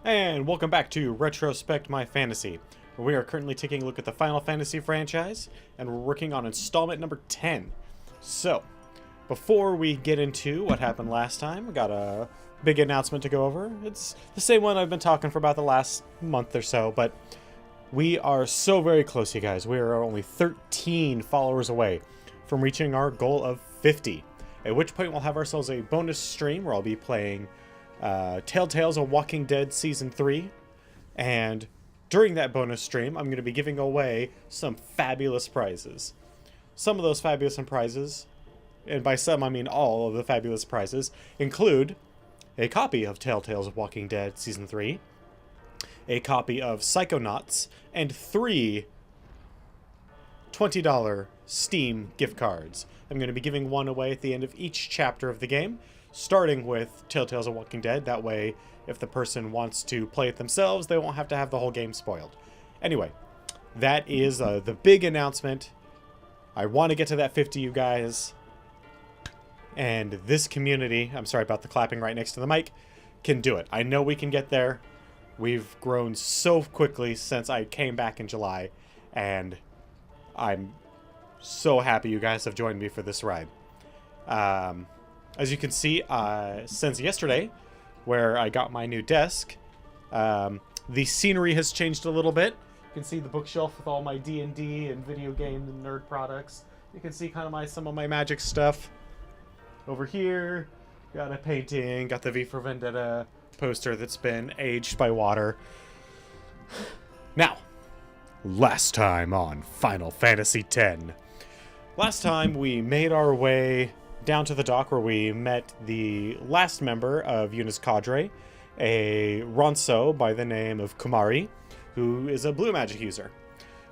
And welcome back to Retrospect My Fantasy, where we are currently taking a look at the Final Fantasy franchise, and we're working on installment number 10. So, before we get into what happened last time, we got a big announcement to go over. It's the same one I've been talking for about the last month or so, but we are so very close, you guys. We are only 13 followers away from reaching our goal of 50, at which point we'll have ourselves a bonus stream where I'll be playing Telltale's A Walking Dead Season 3, and during that bonus stream, I'm going to be giving away some fabulous prizes. Some of those fabulous prizes, and by some I mean all of the fabulous prizes, include a copy of Telltale's A Walking Dead Season 3, a copy of Psychonauts, and 3 $20 Steam gift cards. I'm going to be giving one away at the end of each chapter of the game, starting with Telltale's A Walking Dead. That way, if the person wants to play it themselves, they won't have to have the whole game spoiled. Anyway, that is the big announcement. I want to get to that 50, you guys. And this community, I'm sorry about the clapping right next to the mic, can do it. I know we can get there. We've grown so quickly since I came back in July, and I'm so happy you guys have joined me for this ride. As you can see, since yesterday, where I got my new desk, the scenery has changed a little bit. You can see the bookshelf with all my D&D and video game and nerd products. You can see kind of some of my magic stuff. Over here, got a painting, got the V for Vendetta poster that's been aged by water. Now, last time on Final Fantasy X. Last time we made our way down to the dock where we met the last member of Yuna's cadre, a Ronso by the name of Kumari, who is a blue magic user.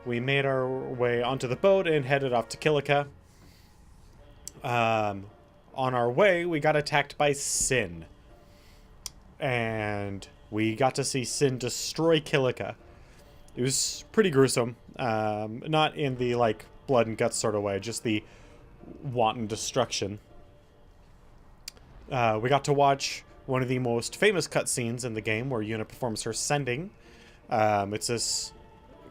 We made our way onto the boat and headed off to Kilika. On our way, we got attacked by Sin. And we got to see Sin destroy Kilika. It was pretty gruesome. Not in the, like, blood and guts sort of way, just the wanton destruction. We got to watch one of the most famous cutscenes in the game where Yuna performs her sending. It's this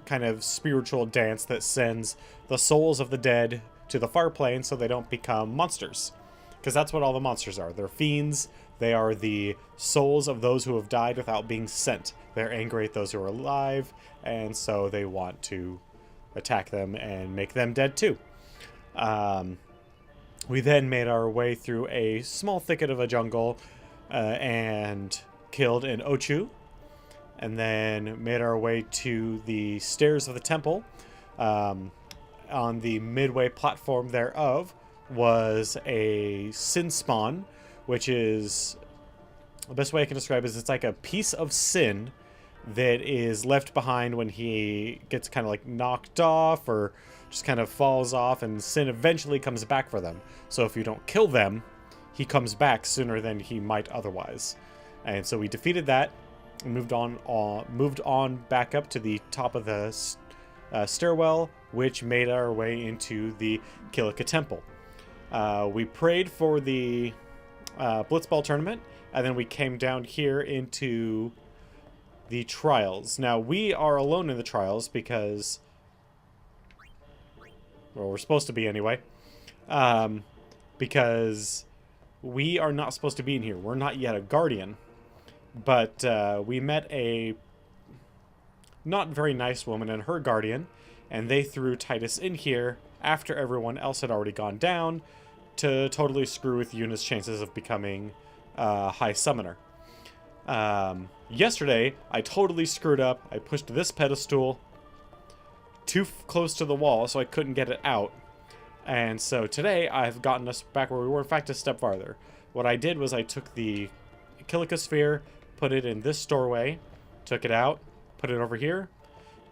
kind of spiritual dance that sends the souls of the dead to the far plane so they don't become monsters. Because that's what all the monsters are. They're fiends. They are the souls of those who have died without being sent. They're angry at those who are alive, and so they want to attack them and make them dead too. We then made our way through a small thicket of a jungle and killed an Ochu. And then made our way to the stairs of the temple. On the midway platform thereof was a Sin spawn, which is, the best way I can describe it is it's like a piece of Sin that is left behind when he gets kind of like knocked off or just kind of falls off, and Sin eventually comes back for them. So if you don't kill them, he comes back sooner than he might otherwise. And so we defeated that and moved on back up to the top of the stairwell, which made our way into the Kilika Temple. We prayed for the Blitzball tournament, and then we came down here into the trials. Now, we are alone in the trials because, well, we're supposed to be anyway, because we are not supposed to be in here. We're not yet a guardian, but we met a not very nice woman and her guardian, and they threw Titus in here after everyone else had already gone down to totally screw with Yuna's chances of becoming High Summoner. Yesterday, I totally screwed up. I pushed this pedestal too close to the wall, so I couldn't get it out. And so today, I've gotten us back where we were, in fact, a step farther. What I did was I took the Kilika Sphere, put it in this doorway, took it out, put it over here,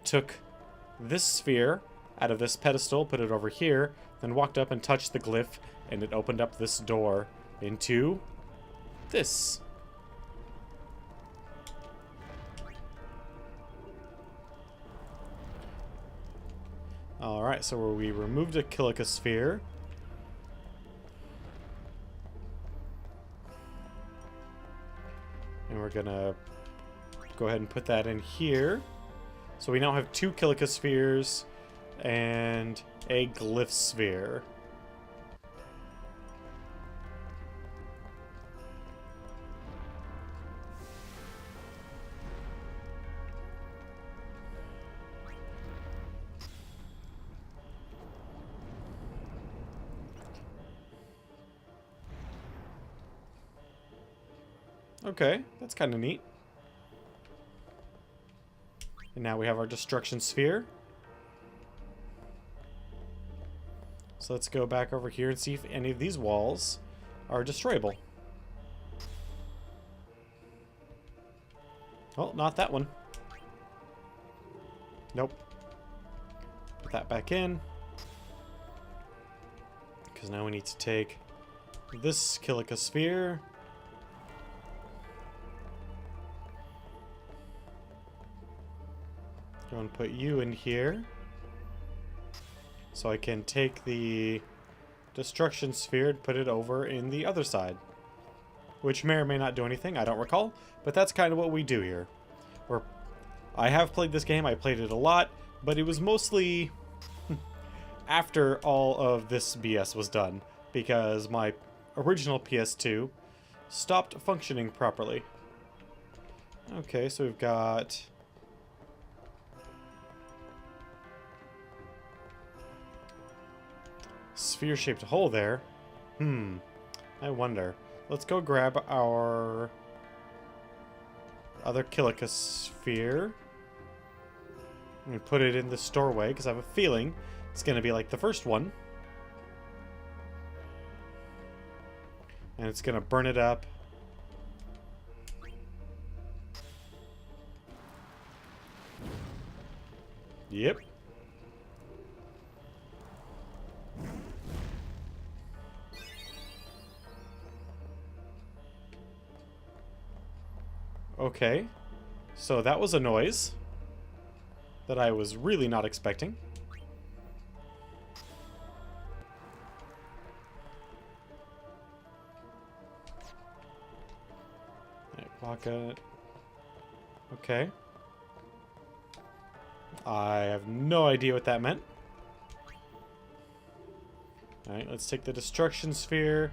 took this sphere out of this pedestal, put it over here, then walked up and touched the glyph, and it opened up this door into this. Alright, so where we removed a Kilika Sphere. And we're gonna Go ahead and put that in here. So we now have 2 Kilika spheres and a glyph sphere. Okay, that's kind of neat. And now we have our destruction sphere. So let's go back over here and see if any of these walls are destroyable. Oh, not that one. Nope. Put that back in. Because now we need to take this Kilika sphere. Go and put you in here. So I can take the destruction sphere and put it over in the other side. Which may or may not do anything, I don't recall. But that's kind of what we do here. I have played this game, I played it a lot, but it was mostly after all of this BS was done. Because my original PS2 stopped functioning properly. Okay, so we've got... sphere-shaped hole there. I wonder. Let's go grab our other Kilika sphere and put it in the doorway, because I have a feeling it's going to be like the first one. And it's going to burn it up. Yep. Okay, so that was a noise that I was really not expecting. Pocket. Okay. I have no idea what that meant. Alright, let's take the destruction sphere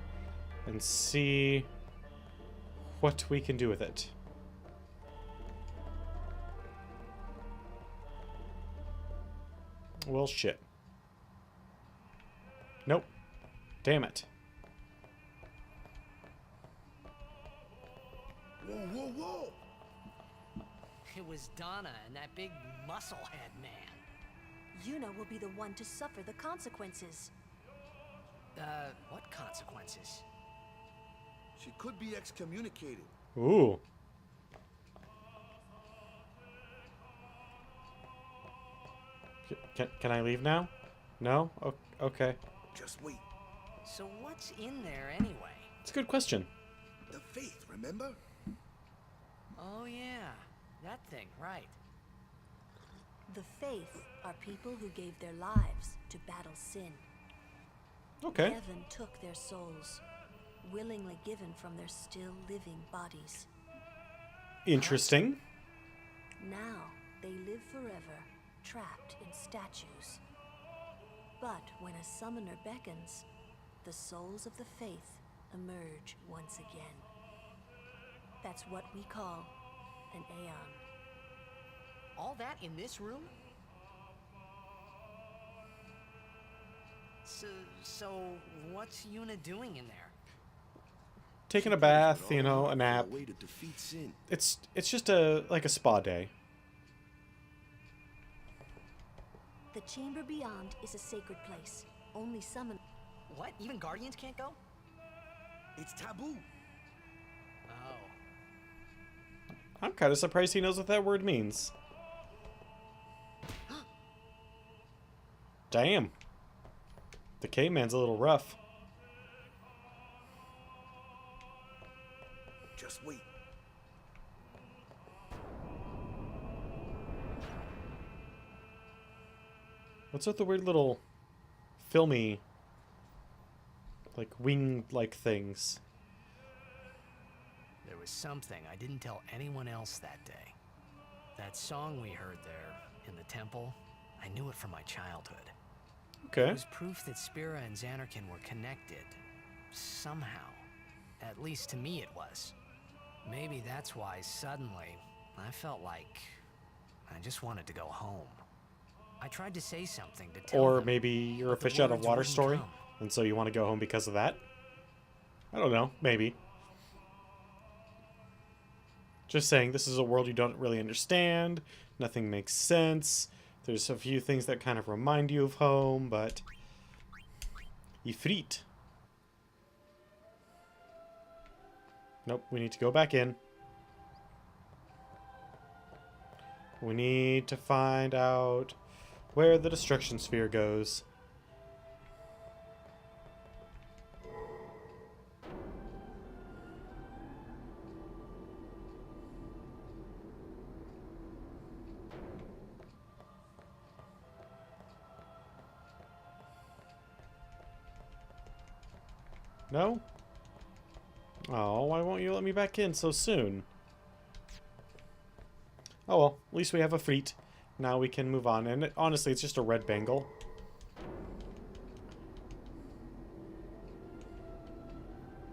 and see what we can do with it. Well, shit. Nope. Damn it. Whoa, whoa, whoa! It was Donna and that big musclehead man. Yuna will be the one to suffer the consequences. What consequences? She could be excommunicated. Ooh. Can I leave now? No? Okay. Just wait. So what's in there anyway? It's a good question. The faith, remember? Oh yeah, that thing, right. The faith are people who gave their lives to battle sin. Okay. Heaven took their souls, willingly given from their still living bodies. Interesting. Now they live forever, trapped in statues. But when a summoner beckons, the souls of the faith emerge once again. That's what we call an Aeon. All that in this room? So what's Yuna doing in there? Taking a bath, you know, a nap. Way to defeat sin. It's just like a spa day. The chamber beyond is a sacred place. Only summon. What? Even Guardians can't go? It's taboo. Oh. I'm kind of surprised he knows what that word means. Damn. The caveman's a little rough. Just wait. What's with the weird little filmy, like wing-like things? There was something I didn't tell anyone else that day. That song we heard there in the temple, I knew it from my childhood. Okay. It was proof that Spira and Xanarkin were connected. Somehow. At least to me it was. Maybe that's why suddenly I felt like I just wanted to go home. I tried to say something to tell Or them, maybe you're a but the fish out of words water wouldn't story, come. and so you want to go home because of that? I don't know. Maybe. Just saying, this is a world you don't really understand. Nothing makes sense. There's a few things that kind of remind you of home, but... Ifrit. Nope, we need to go back in. We need to find out where the destruction sphere goes. No? Oh, why won't you let me back in so soon? Oh well, at least we have a fleet. Now we can move on. And honestly, it's just a red bangle.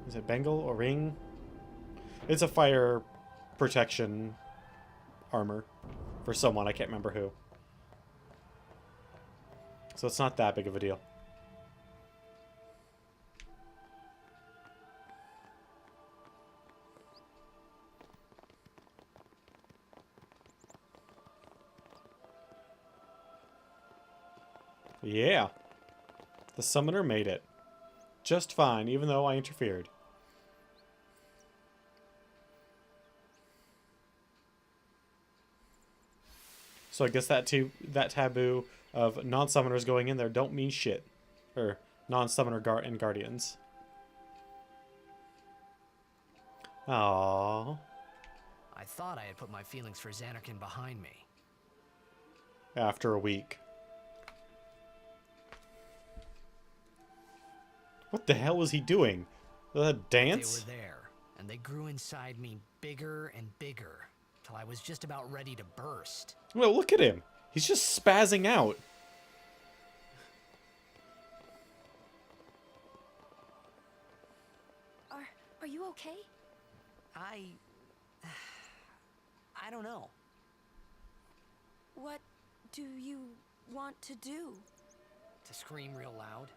Is it bangle or ring? It's a fire protection armor for someone. I can't remember who. So it's not that big of a deal. Yeah. The summoner made it. Just fine, even though I interfered. So I guess that taboo of non-summoners going in there don't mean shit. Or non-summoner and guardians. Aww. I thought I had put my feelings for Xanarkin behind me. After a week. What the hell was he doing? The dance? They were there, and they grew inside me bigger and bigger, till I was just about ready to burst. Well, look at him. He's just spazzing out. Are you okay? I don't know. What do you want to do? To scream real loud.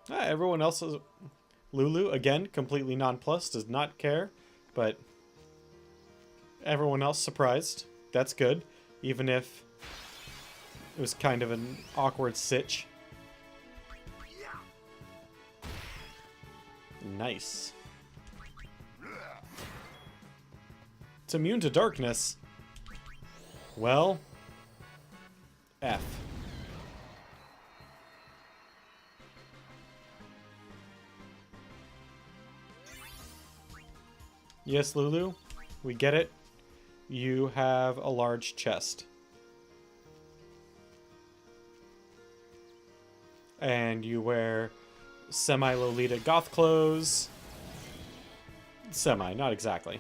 Everyone else is... Lulu, again, completely nonplussed, does not care. But everyone else surprised. That's good. Even if it was kind of an awkward sitch. Nice. It's immune to darkness. Well... F. Yes, Lulu, we get it. You have a large chest. And you wear semi-Lolita goth clothes. Semi, not exactly.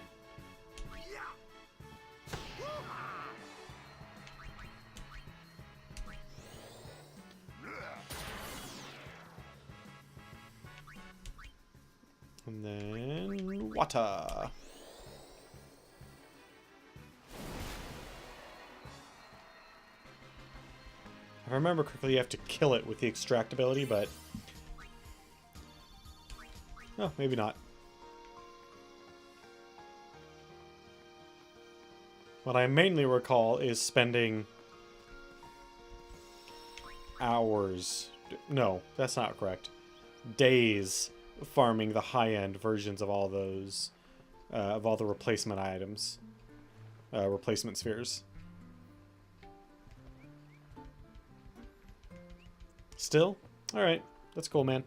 And then water. If I remember correctly, you have to kill it with the extract ability, but... Oh, maybe not. What I mainly recall is spending hours... No, that's not correct. Days farming the high-end versions of all those, of all the replacement items, replacement spheres. Still? Alright, that's cool, man.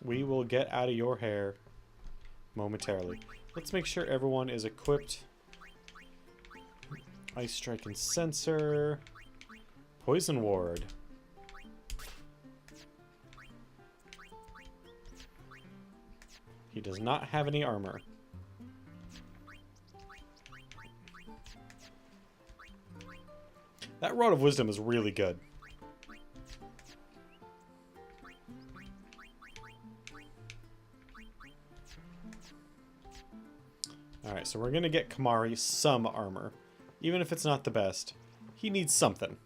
We will get out of your hair momentarily. Let's make sure everyone is equipped. Ice Strike and Sensor. Poison Ward. He does not have any armor. That Rod of Wisdom is really good. Alright, so we're gonna get Kamari some armor. Even if it's not the best. He needs something.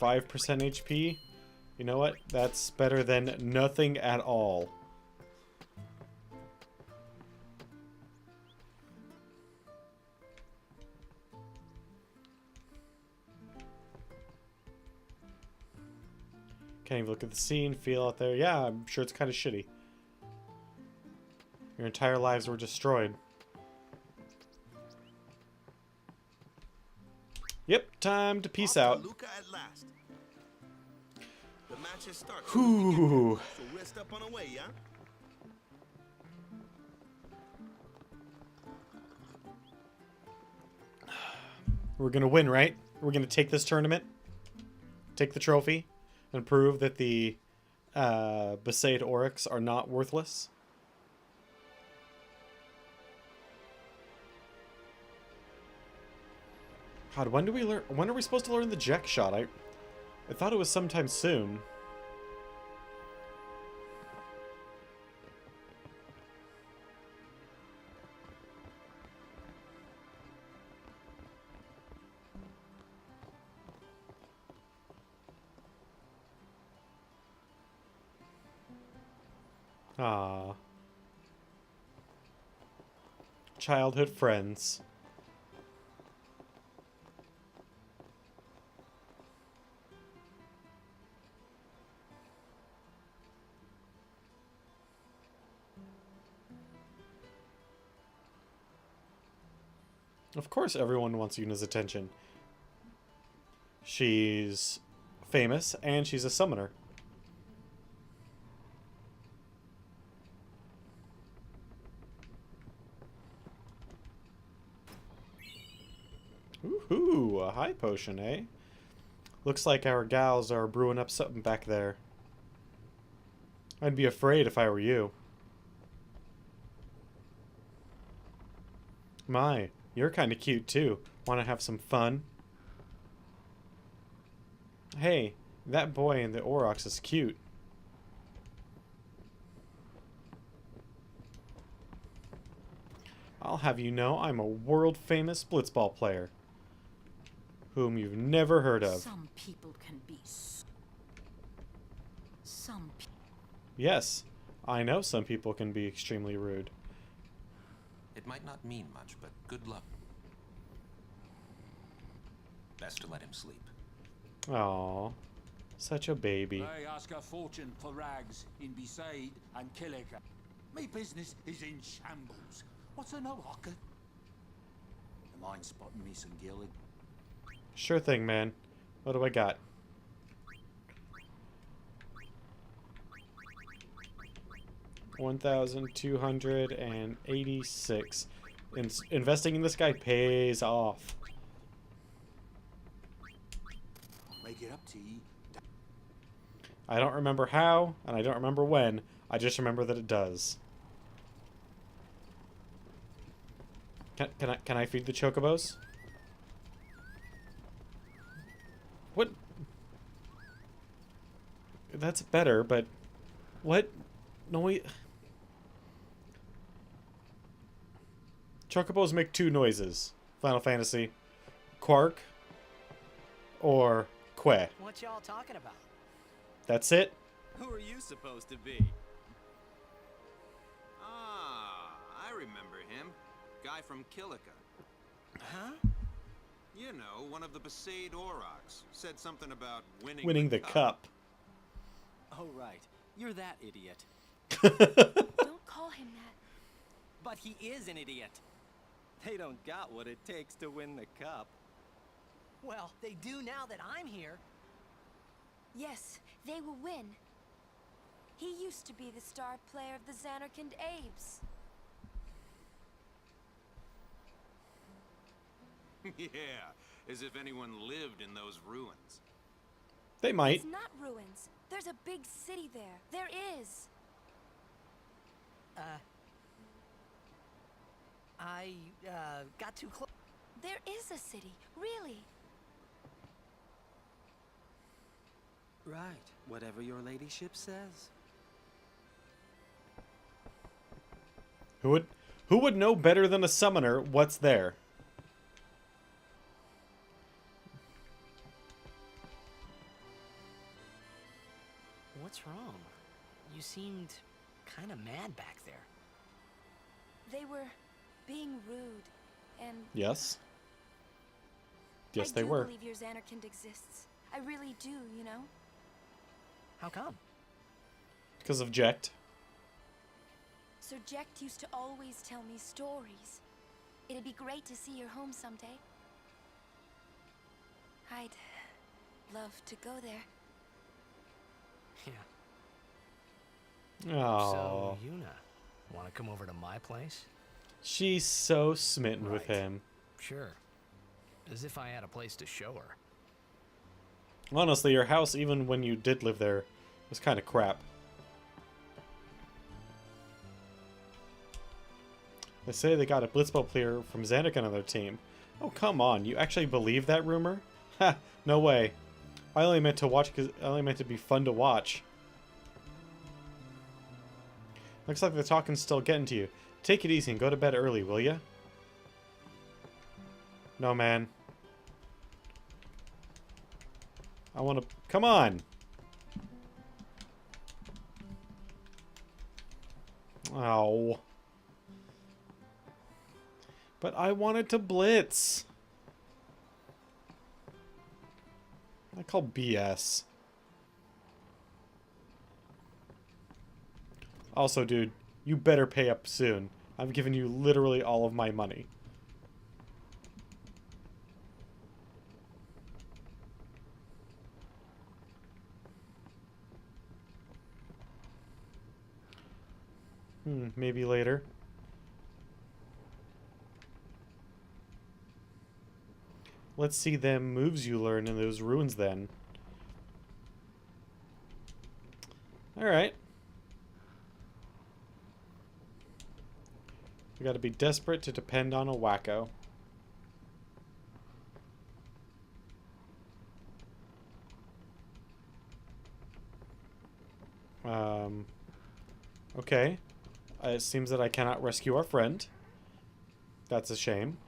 %, HP. You know what? That's better than nothing at all. Can't even look at the scene, feel out there. Yeah, I'm sure it's kind of shitty. Your entire lives were destroyed. Yep, time to peace out. Luca at last. The match has started. Whew. So we're step on our way, yeah? We're gonna win, right? We're gonna take this tournament, take the trophy, and prove that the Besaid Oryx are not worthless. God, when do we learn? When are we supposed to learn the Jack shot? I thought it was sometime soon. Ah, childhood friends. Of course everyone wants Yuna's attention. She's famous, and she's a summoner. Ooh, a high potion, eh? Looks like our gals are brewing up something back there. I'd be afraid if I were you. My, you're kind of cute too. Want to have some fun? Hey, that boy in the Aurochs is cute. I'll have you know I'm a world-famous blitzball player. Whom you've never heard of. Some people can be Yes, I know some people can be extremely rude. It might not mean much, but good luck. Best to let him sleep. Aww, such a baby. They ask a fortune for rags in Besaid and Killica. Me business is in shambles. What's a no hocker? You mind spotting me some gilded? Sure thing, man. What do I got? $1,286. Investing in this guy pays off. Make it up to you. I don't remember how, and I don't remember when. I just remember that it does. Can I feed the chocobos? What? That's better, but what? No, wait. Chocobos make two noises. Final Fantasy. Quark or Que. What y'all talking about? That's it? Who are you supposed to be? Ah, I remember him. Guy from Killica. Huh? You know, one of the Besaid Aurochs. Said something about Winning the cup. Oh, right. You're that idiot. Don't call him that. But he is an idiot. They don't got what it takes to win the cup. Well, they do now that I'm here. Yes, they will win. He used to be the star player of the Xanarkand Abes. Yeah, as if anyone lived in those ruins. They might. It's not ruins. There's a big city there. There is. I got too close. There is a city, really. Right, whatever your ladyship says. Who would know better than a summoner what's there? What's wrong? You seemed kind of mad back there. They were being rude, and Yes. Yes, they I do were. believe your Xanarkand exists. I really do, you know? How come? Because of Jecht. Sir Jecht used to always tell me stories. It'd be great to see your home someday. I'd love to go there. Yeah. Oh, So, Yuna, want to come over to my place? she's so smitten with Right. him. Sure. As if I had a place to show her. Honestly, your house, even when you did live there, was kind of crap. They say they got a Blitzball player from Xanarkand on their team. Oh, come on. You actually believe that rumor? Ha! No way. I only meant to watch because I only meant to be fun to watch. Looks like the talking's still getting to you. Take it easy and go to bed early, will ya? No, man. I want to... Come on! Oh. But I wanted to blitz. I call BS. Also, dude, you better pay up soon. I've given you literally all of my money. Maybe later. Let's see them moves you learn in those ruins then. Alright. We gotta be desperate to depend on a wacko. Okay. It seems that I cannot rescue our friend. That's a shame.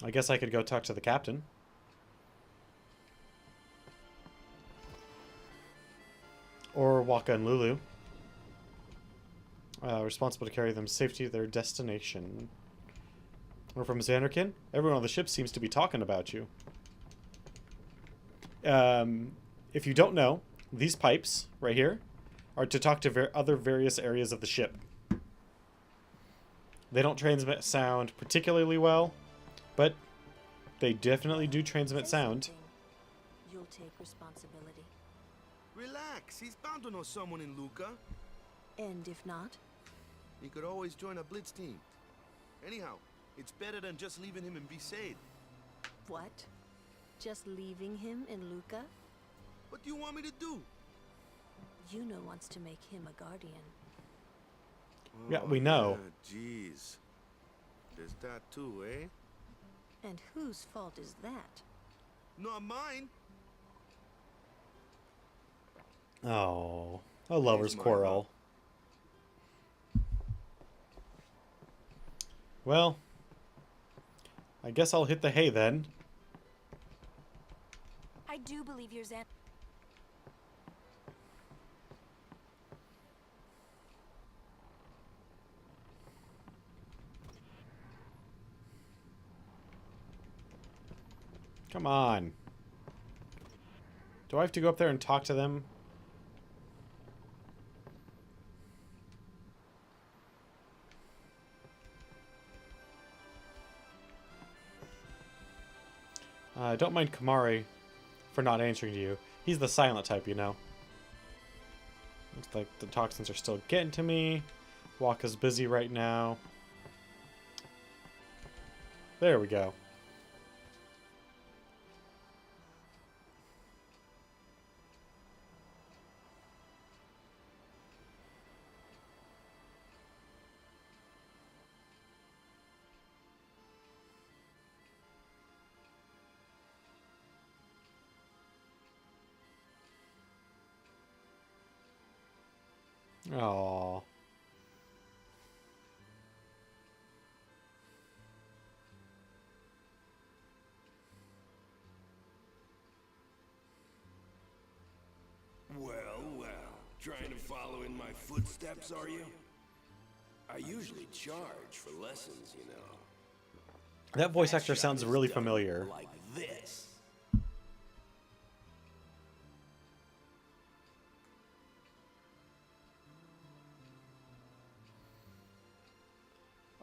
I guess I could go talk to the captain. Or Waka and Lulu. Responsible to carry them safely to their destination. We're from Xanarkand. Everyone on the ship seems to be talking about you. If you don't know, these pipes right here are to talk to other various areas of the ship. They don't transmit sound particularly well, but they definitely do transmit Say sound. something. You'll take responsibility. Relax, he's bound to know someone in Luca. And if not, He could always join a blitz team. Anyhow, it's better than just leaving him in Besaid. what? Just leaving him in Luca? What do you want me to do? Yuna wants to make him a guardian. Yeah, we know. Jeez. There's that too, eh? And whose fault is that? Not mine. Oh, a lover's He's mine, quarrel. Well, I guess I'll hit the hay then. I do believe your Xan... Come on. Do I have to go up there and talk to them? Don't mind Kamari for not answering to you. He's the silent type, you know. Looks like the toxins are still getting to me. Waka's busy right now. There we go. Aww. Well, well. Trying to follow in my footsteps, are you? I usually charge for lessons, you know. That voice actor sounds really familiar. Like this.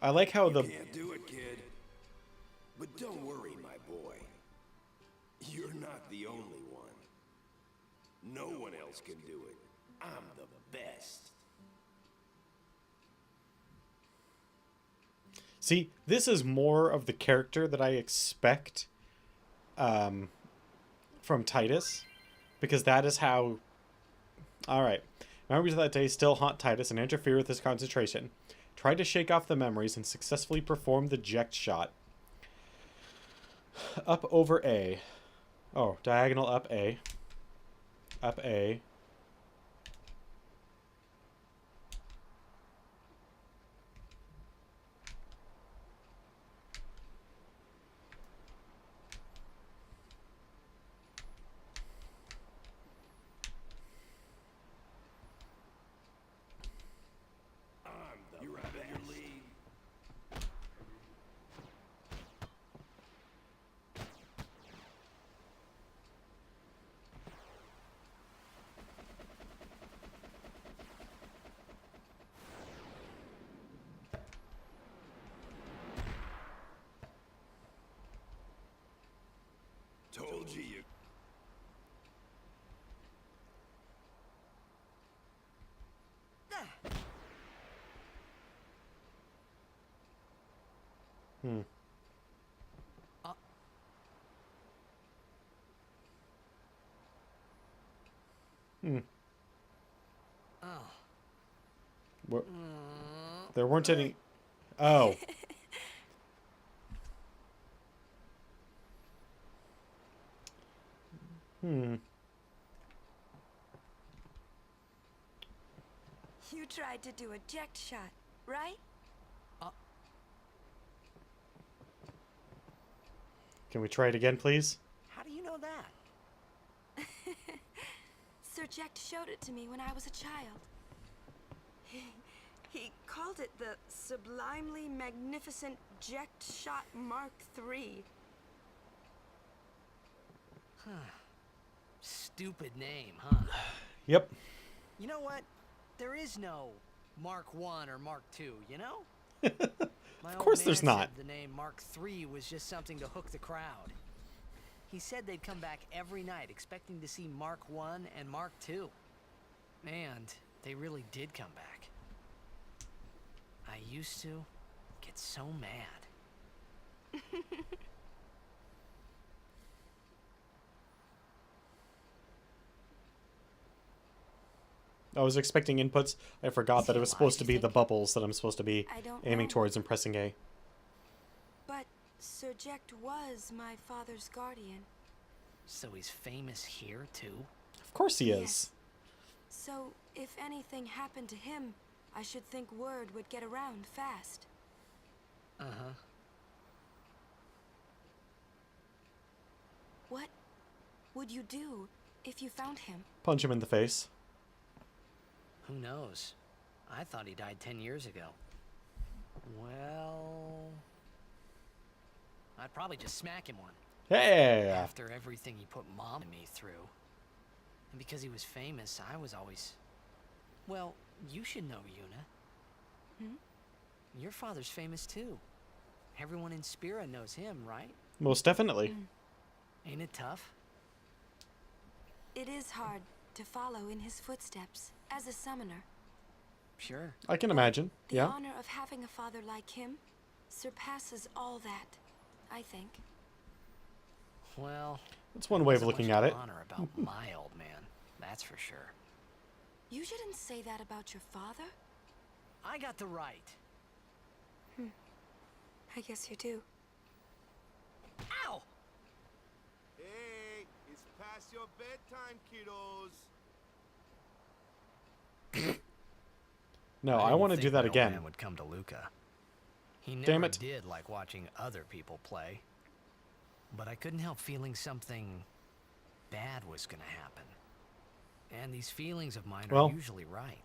I like how the... Can't do it, kid. But don't worry, my boy. You're not the only one. No one else can do it. I'm the best. See, this is more of the character that I expect from Titus, because that is how... Alright. Memories of that day still haunt Titus and interfere with his concentration. Try to shake off the memories and successfully perform the eject shot. Up over A. Oh, diagonal up A. Up A. You're out of your league. Told you. Hmm. Hmm. Oh. What? There weren't any... Oh. Hmm. You tried to do a eject shot, right? Can we try it again, please? How do you know that? Sir Jekt showed it to me when I was a child. He called it the Sublimely Magnificent Jekt Shot Mark III. Huh. Stupid name, huh? Yep. You know what? There is no Mark 1 or Mark 2, you know? Of course there's not. The name Mark III was just something to hook the crowd. He said they'd come back every night expecting to see Mark 1 and Mark 2. And they really did come back. I used to get so mad. I was expecting inputs. I forgot that it was supposed to be the bubbles that I'm supposed to be aiming towards and pressing A. But Sir Jekt was my father's guardian. So he's famous here, too? Of course he is. Yes. So, if anything happened to him, I should think word would get around fast. Uh-huh. What would you do if you found him? Punch him in the face. Who knows? I thought he died 10 years ago. Well... I'd probably just smack him one. Hey! After everything he put Mom and me through. And because he was famous, I was always... Well, you should know, Yuna. Hmm? Your father's famous too. Everyone in Spira knows him, right? Most definitely. Ain't it tough? It is hard to follow in his footsteps as a summoner. Sure. I can imagine. The Yeah. honor of having a father like him surpasses all that, I think. Well, That's one way of wasn't looking much at it. honor about my old man, that's for sure. You shouldn't say that about your father. I got the right. I guess you do. Ow! Hey, it's past your bedtime, kiddos. No, I didn't want to think do that my old again. man would come to Luca. He Damn never it. did like watching other people play. But I couldn't help feeling something bad was gonna happen. And these feelings of mine Well, are usually right.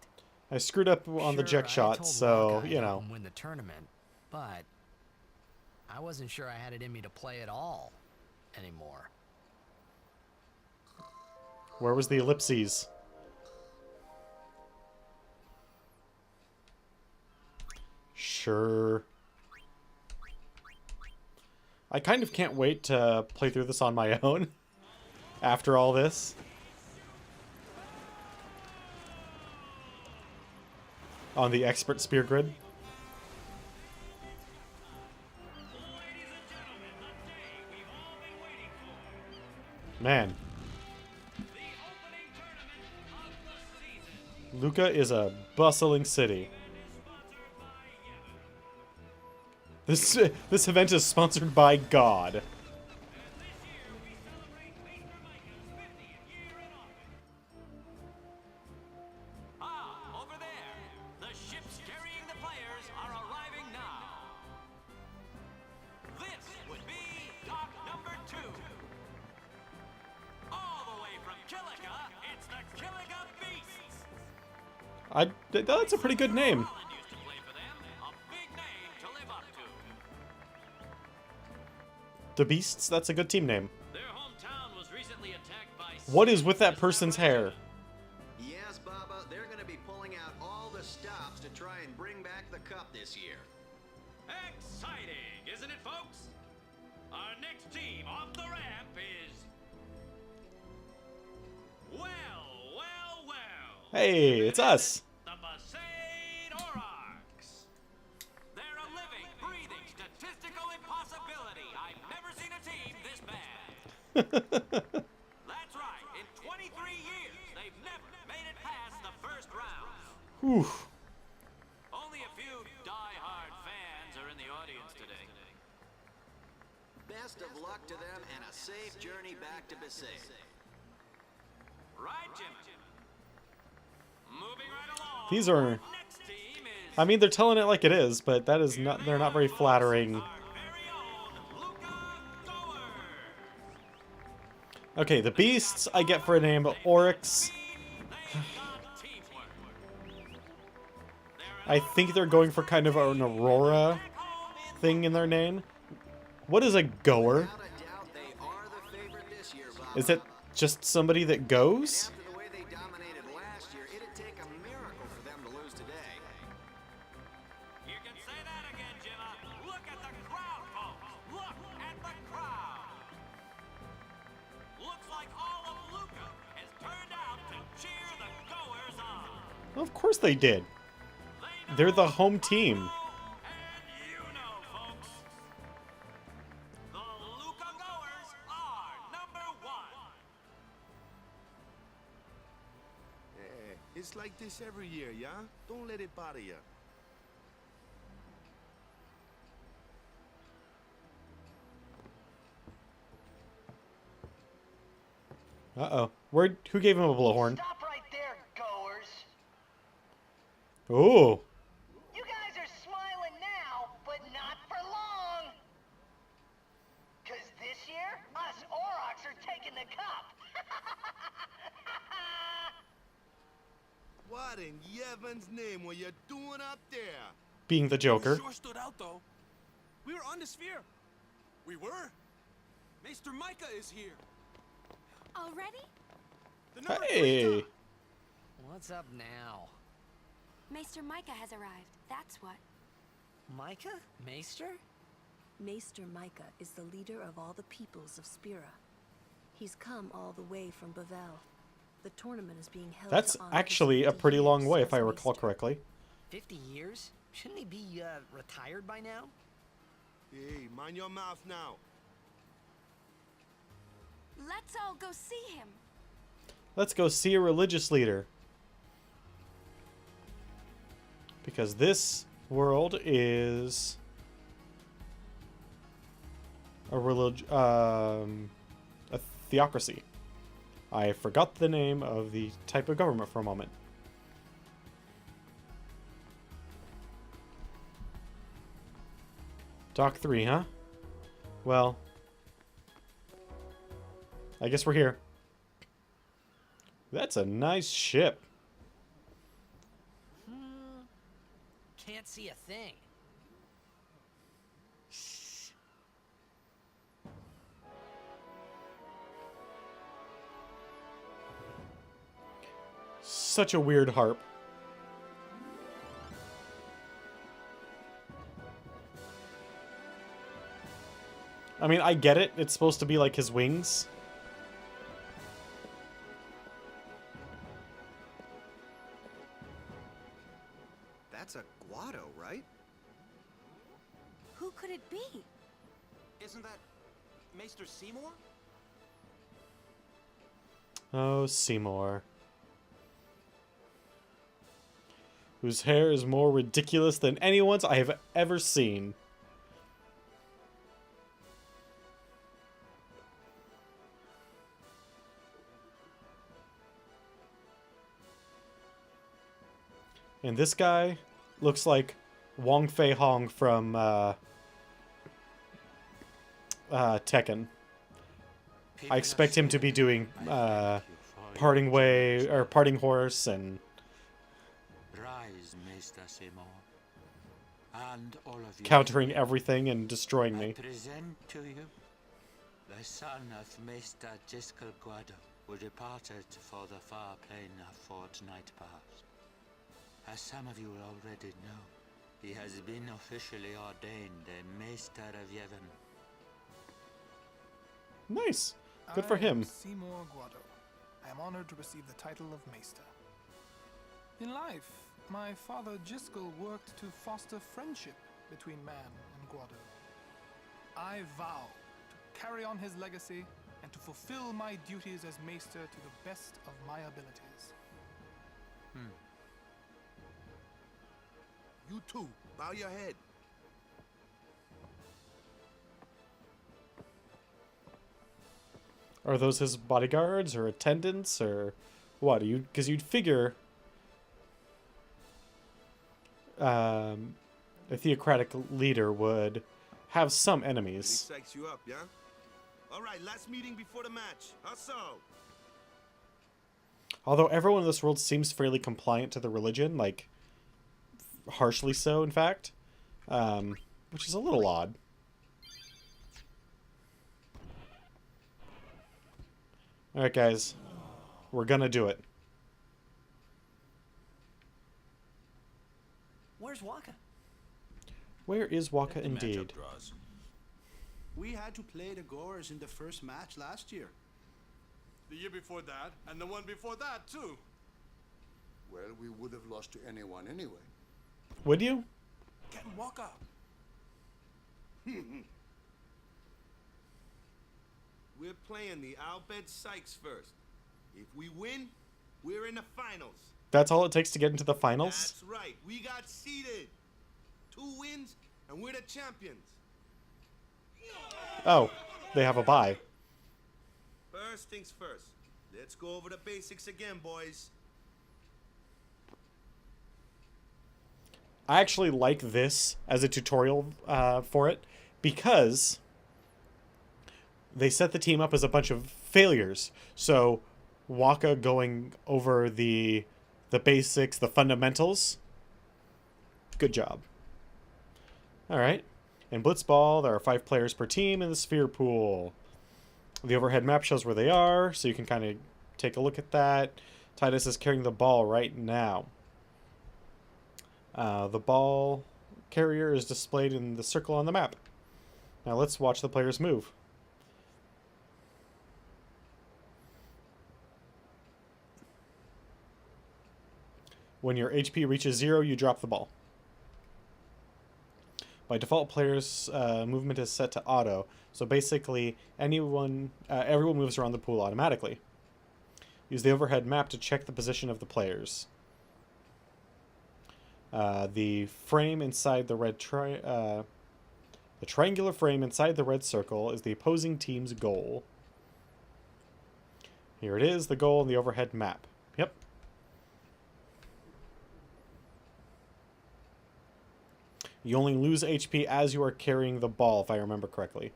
I screwed up on the Sure, jet I shot, told so, Walker I'd you help know. him win the tournament, but I wasn't sure I had it in me to play at all anymore. Where was the ellipses? Sure. I kind of can't wait to play through this on my own after all this. On the expert spear grid. Man. Luca is a bustling city. This event is sponsored by God. Ah, over there. The ships carrying the players are arriving now. This would be dock number 2. All the way from Killica, it's the Killica Beasts. That's a pretty good name. Holland used to play for them. A big name to live up to. The Beasts, that's a good team name. Their hometown was recently attacked by... What is with that person's hair? Yes, Baba, they're going to be pulling out all the stops to try and bring back the cup this year. Exciting, isn't it, folks? Our next team off the ramp is... Well. Hey, it's us. The Besaid Aurochs. They're a living, breathing, statistical impossibility. I've never seen a team this bad. That's right. In 23 years, they've never made it past the first round. Whew. Only a few die-hard fans are in the audience today. Best of luck to them and a safe journey back to Besaid. Right, Jim? Moving right along. These are... Next team is... I mean, they're telling it like it is, but that is not... They're not very flattering. Our very own Luca Goers. Okay, the Beasts I get for a name, but Oryx... They've got teamwork. I think they're going for kind of an Aurora thing in their name. What is a goer? Without a doubt, they are the favorite this year, Baba. Is it just somebody that goes? After the way they dominated last year, it'd take a miracle for them to lose today. You can say that again, Jimma. Look at the crowd, folks. Look at the crowd. Looks like all of Luca has turned out to cheer the Goers on. Well, of course they did. They're the home team. And you know, folks, the Luca Goers are #1. It's like this every year, yeah? Don't let it bother you. Uh-oh. Who gave him a blowhorn? Stop right there, goers. Ooh. You guys are smiling now, but not for long. Cause this year, us Aurochs are taking the cup. What in Yevon's name were you doing up there? Being the Joker. Sure stood out, though. We were on the sphere. We were. Maester Micah is here. Already? The number Hey. 3 top. What's up now? Maester Micah has arrived, that's what. Micah? Maester? Maester Micah is the leader of all the peoples of Spira. He's come all the way from Bavel. The tournament is being held That's to honor actually his a pretty 50 long years way, as if I recall Maester. correctly. 50 years? Shouldn't he be, retired by now? Hey, mind your mouth now. Let's all go see him. Let's go see a religious leader. Because this world is a theocracy. I forgot the name of the type of government for a moment. Dock 3, huh? Well, I guess we're here. That's a nice ship. Can't see a thing. Such a weird harp. I mean, I get it. It's supposed to be like his wings. That's a Guado, right? Who could it be? Isn't that Maester Seymour? Oh, Seymour. Whose hair is more ridiculous than anyone's I have ever seen. And this guy looks like Wong Fei Hong from Tekken. I expect him to be doing Parting Way or Parting Horse and Rise, Maester Seymour, and all of you. countering everything and destroying me. I present to you the son of Maester Giskel Guado, who departed for the far plain a fortnight past. As some of you already know, he has been officially ordained a Maester of Yevon. Nice. Good for him. Seymour Guado. I am honored to receive the title of Maester. In life, my father Giskel worked to foster friendship between man and Guado. I vow to carry on his legacy and to fulfill my duties as Maester to the best of my abilities. You too. Bow your head. Are those his bodyguards or attendants or what? Because you'd figure a theocratic leader would have some enemies. Really psychs you up, yeah? All right, last meeting before the match. How so? Although everyone in this world seems fairly compliant to the religion, like harshly so, in fact, which is a little odd. All right, guys, we're gonna do it. Where's Waka? Where is Waka indeed? We had to play the Goers in the first match last year. The year before that, and the one before that, too. Well, we would have lost to anyone anyway. Would you? Get Waka. We're playing the Albed Sykes first. If we win, we're in the finals. That's all it takes to get into the finals? That's right. We got seeded. 2 wins, and we're the champions. Oh, they have a bye. First things first. Let's go over the basics again, boys. I actually like this as a tutorial for it because they set the team up as a bunch of failures. So Waka going over the basics, the fundamentals. Good job. All right. In Blitzball, there are 5 players per team in the sphere pool. The overhead map shows where they are, so you can kind of take a look at that. Titus is carrying the ball right now. The ball carrier is displayed in the circle on the map. Now let's watch the players move. When your HP reaches 0, you drop the ball. By default, players' movement is set to auto, so basically everyone moves around the pool automatically. Use the overhead map to check the position of the players. The frame inside the red the triangular frame inside the red circle is the opposing team's goal. Here it is, the goal in the overhead map. Yep. You only lose HP as you are carrying the ball, if I remember correctly.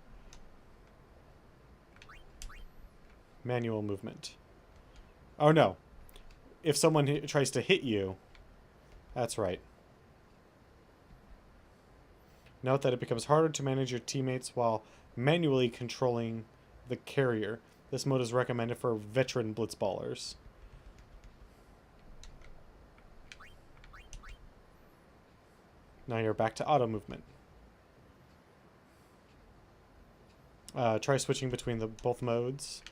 Manual movement. Oh no. If someone tries to hit you, that's right. Note that it becomes harder to manage your teammates while manually controlling the carrier. This mode is recommended for veteran blitzballers. Now you're back to auto movement. Try switching between both modes.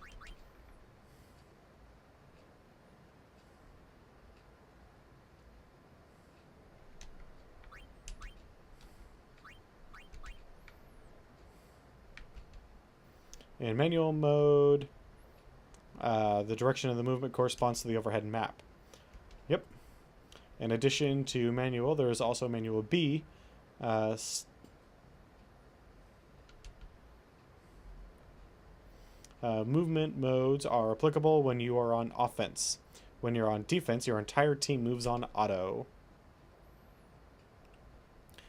In manual mode, the direction of the movement corresponds to the overhead map. Yep. In addition to manual, there is also manual B. Movement modes are applicable when you are on offense. When you're on defense, your entire team moves on auto.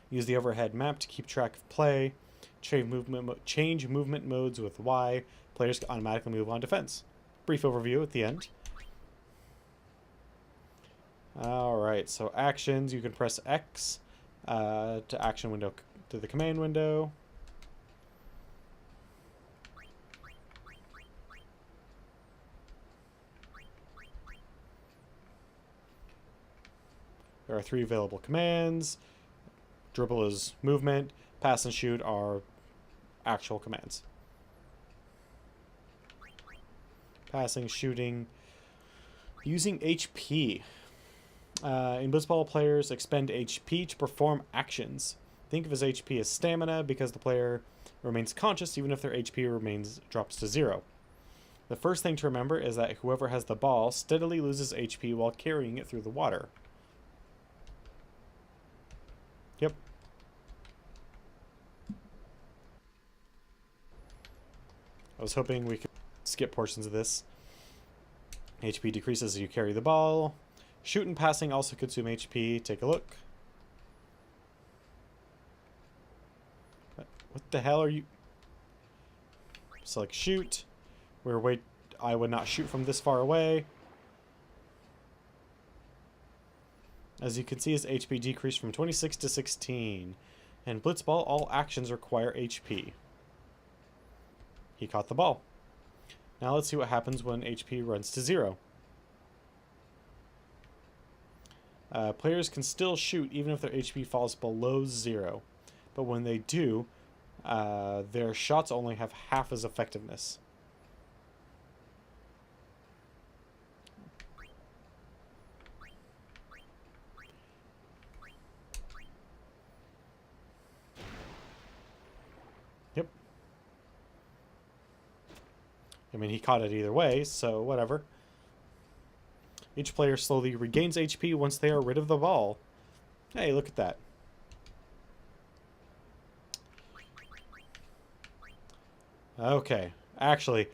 Use the overhead map to keep track of play. Change movement modes with Y. Players automatically move on defense. Brief overview at the end. Alright, so actions, you can press X to action window, to the command window. There are 3 available commands. Dribble is movement. Pass and shoot are actual commands. Passing, shooting. Using HP. In Blitzball, players expend HP to perform actions. Think of as HP as stamina because the player remains conscious even if their HP drops to 0. The first thing to remember is that whoever has the ball steadily loses HP while carrying it through the water. Yep. I was hoping we could skip portions of this. HP decreases as you carry the ball. Shoot and passing also consume HP. Take a look. What the hell are you? Select shoot. I would not shoot from this far away. As you can see, his HP decreased from 26 to 16. In Blitzball, all actions require HP. He caught the ball. Now let's see what happens when HP runs to 0. Players can still shoot even if their HP falls below 0. But when they do, their shots only have half as effectiveness. Yep. I mean, he caught it either way, so whatever. Each player slowly regains HP once they are rid of the ball. Hey, look at that. Okay. Actually,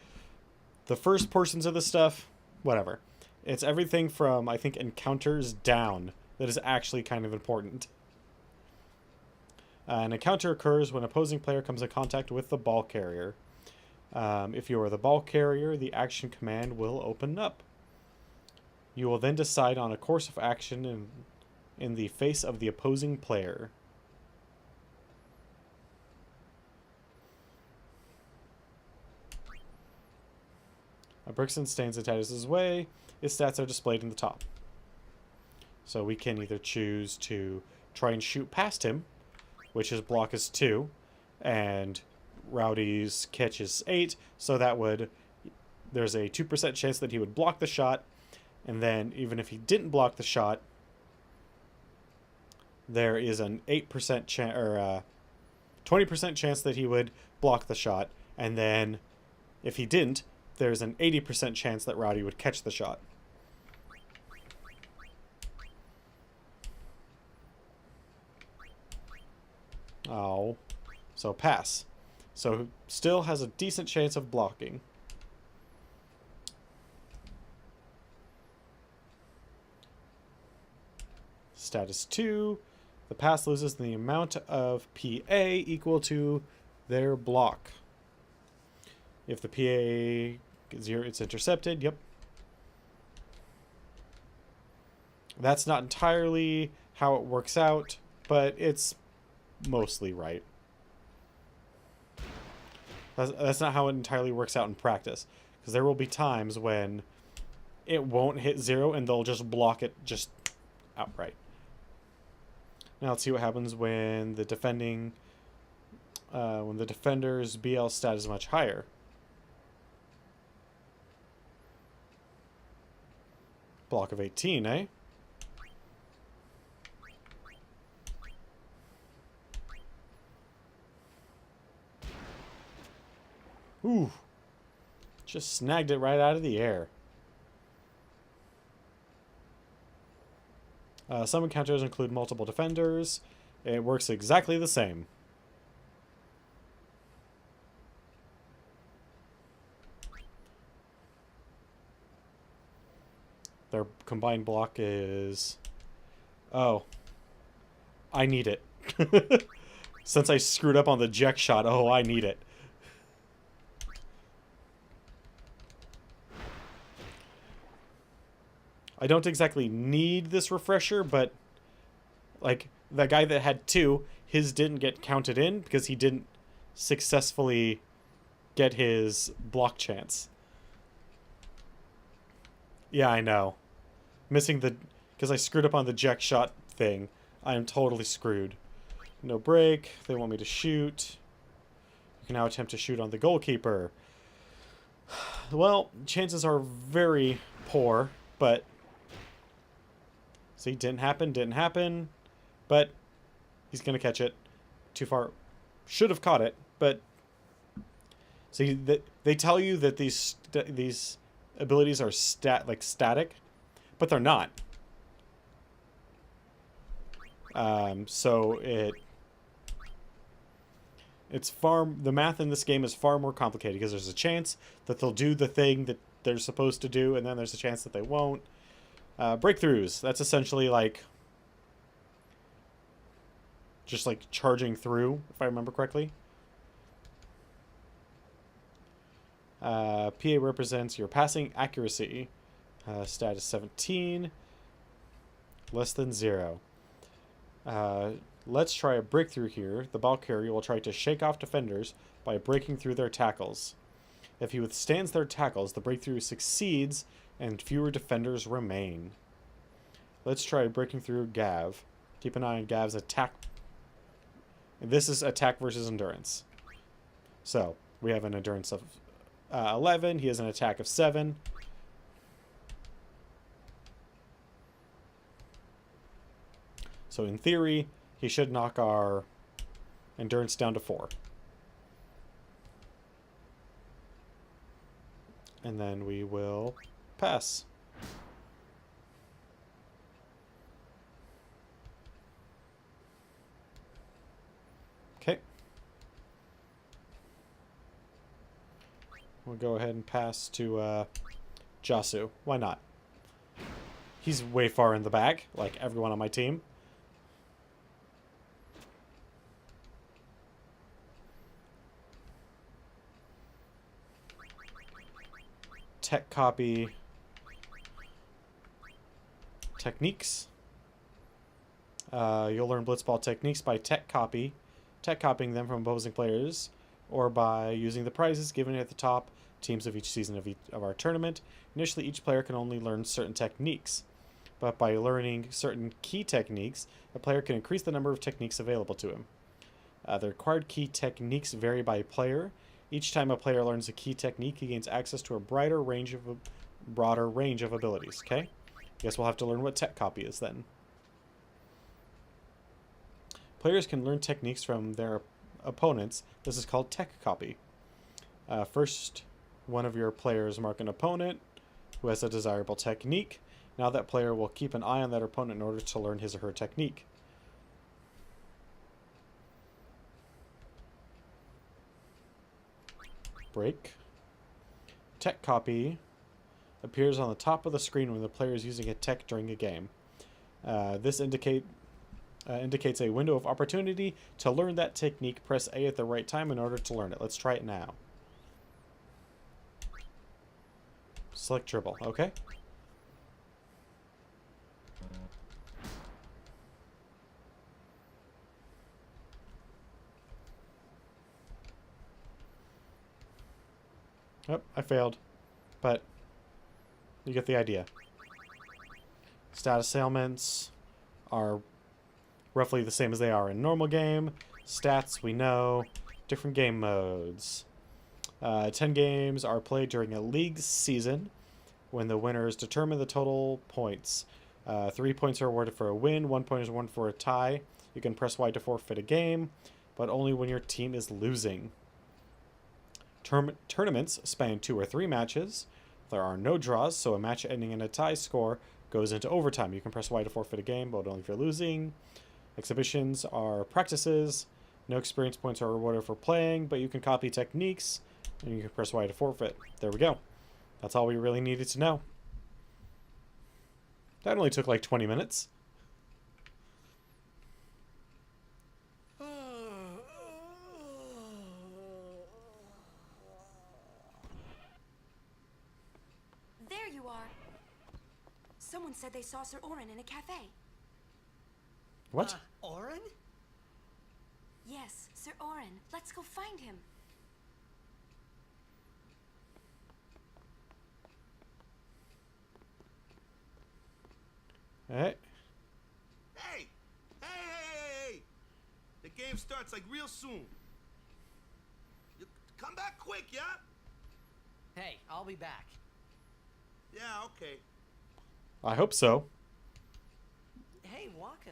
the first portions of the stuff, whatever. It's everything from, I think, encounters down that is actually kind of important. An encounter occurs when an opposing player comes in contact with the ball carrier. If you are the ball carrier, the action command will open up. You will then decide on a course of action in the face of the opposing player. A Brixton stands in Titus's way. His stats are displayed in the top. So we can either choose to try and shoot past him, which his block is 2, and Rowdy's catch is 8, so there's a 2% chance that he would block the shot, and then even if he didn't block the shot, there is an 8% chance or 20% chance that he would block the shot, and then if he didn't, there's an 80% chance that Rowdy would catch the shot. Oh, so pass. So still has a decent chance of blocking. Status 2. The pass loses the amount of PA equal to their block. If the PA is 0, it's intercepted. Yep. That's not entirely how it works out, but it's mostly right. That's not how it entirely works out in practice, because there will be times when it won't hit 0 and they'll just block it just outright. Now let's see what happens when the defender's BL stat is much higher. Block of 18, eh? Ooh. Just snagged it right out of the air. Some encounters include multiple defenders. It works exactly the same. Their combined block is... Oh. I need it. Since I screwed up on the Jack shot, oh, I need it. I don't exactly need this refresher, but like that guy that had 2, his didn't get counted in because he didn't successfully get his block chance. Yeah, I know. Missing the... Because I screwed up on the Jack shot thing. I am totally screwed. No break. They want me to shoot. You can now attempt to shoot on the goalkeeper. Well, chances are very poor, but... See, didn't happen. But he's going to catch it. Too far. Should have caught it, but... See, they tell you that these abilities are static, but they're not. So the math in this game is far more complicated because there's a chance that they'll do the thing that they're supposed to do, and then there's a chance that they won't. Breakthroughs, that's essentially like just like charging through, if I remember correctly. PA represents your passing accuracy. Status 17. Less than 0. Let's try a breakthrough here. The ball carrier will try to shake off defenders by breaking through their tackles. If he withstands their tackles, the breakthrough succeeds and fewer defenders remain. Let's try breaking through Gav. Keep an eye on Gav's attack. This is attack versus endurance. So, we have an endurance of 11. He has an attack of 7. So in theory, he should knock our endurance down to 4. And then we will pass. Okay. We'll go ahead and pass to Jasu. Why not? He's way far in the back, like everyone on my team. Tech copy techniques. You'll learn blitzball techniques by tech copying them from opposing players, or by using the prizes given at the top teams of each season of our tournament. Initially, each player can only learn certain techniques, but by learning certain key techniques, a player can increase the number of techniques available to him. The required key techniques vary by player. Each time a player learns a key technique, he gains access to a broader range of abilities. Okay? Guess we'll have to learn what tech copy is then. Players can learn techniques from their opponents. This is called tech copy. First, one of your players mark an opponent who has a desirable technique. Now that player will keep an eye on that opponent in order to learn his or her technique. Break. Tech copy appears on the top of the screen when the player is using a tech during a game. This indicates a window of opportunity to learn that technique. Press A at the right time in order to learn it. Let's try it now. Select dribble. Okay. Oh, I failed. But you get the idea. Status ailments are roughly the same as they are in normal game. Stats, we know. Different game modes. 10 games are played during a league season when the winners determine the total points. 3 points are awarded for a win. 1 point is awarded for a tie. You can press Y to forfeit a game, but only when your team is losing. Tournaments span 2 or 3 matches. There are no draws, so a match ending in a tie score goes into overtime. You can press Y to forfeit a game, but only if you're losing. Exhibitions are practices. No experience points are rewarded for playing, but you can copy techniques, and you can press Y to forfeit. There we go. That's all we really needed to know. That only took like 20 minutes. There you are. Someone said they saw Sir Orin in a cafe. What? Orin? Yes, Sir Orin. Let's go find him. Alright. Hey! Hey! The game starts like real soon. You come back quick, yeah? Hey, I'll be back. Yeah, okay. I hope so. Hey, Waka.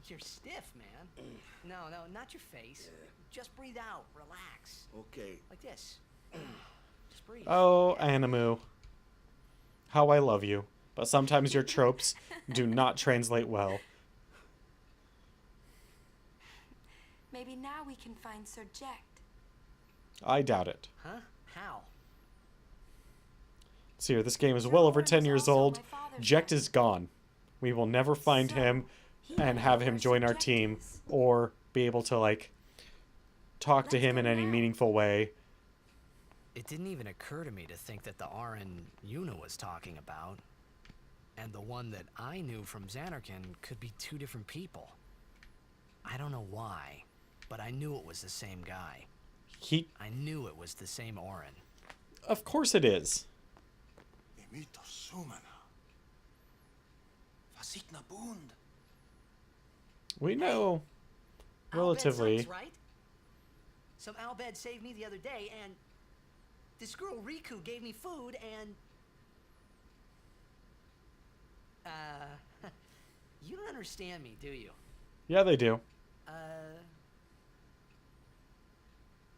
You're stiff, man. No, not your face. Just breathe out. Relax. Okay. Like this. Just breathe. Oh, Animu. How I love you. But sometimes your tropes do not translate well. Maybe now we can find Sir Jekt. I doubt it. Huh? How? See here, this game is well over 10 years old. Jekt is gone. We will never find him and have him join our team or be able to, like, talk to him in any meaningful way. It didn't even occur to me to think that the Orin Yuna was talking about and the one that I knew from Xanarkand could be 2 different people. I don't know why, but I knew it was the same guy. I knew it was the same Orin. Of course it is. We know relatively. Sucks, right? Some Albed saved me the other day, and this girl Riku gave me food, and you don't understand me, do you? Yeah, they do.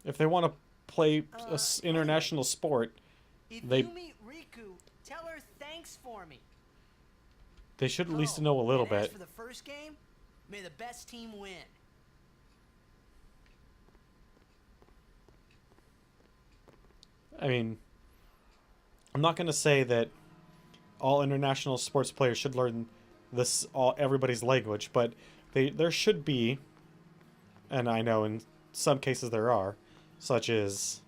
If they want to play an international sport, if they you meet Riku, tell her thanks for me. They should at least know a little and bit. As for the first game, may the best team win. I mean, I'm not going to say that all international sports players should learn everybody's language, but there should be, and I know in some cases there are, such as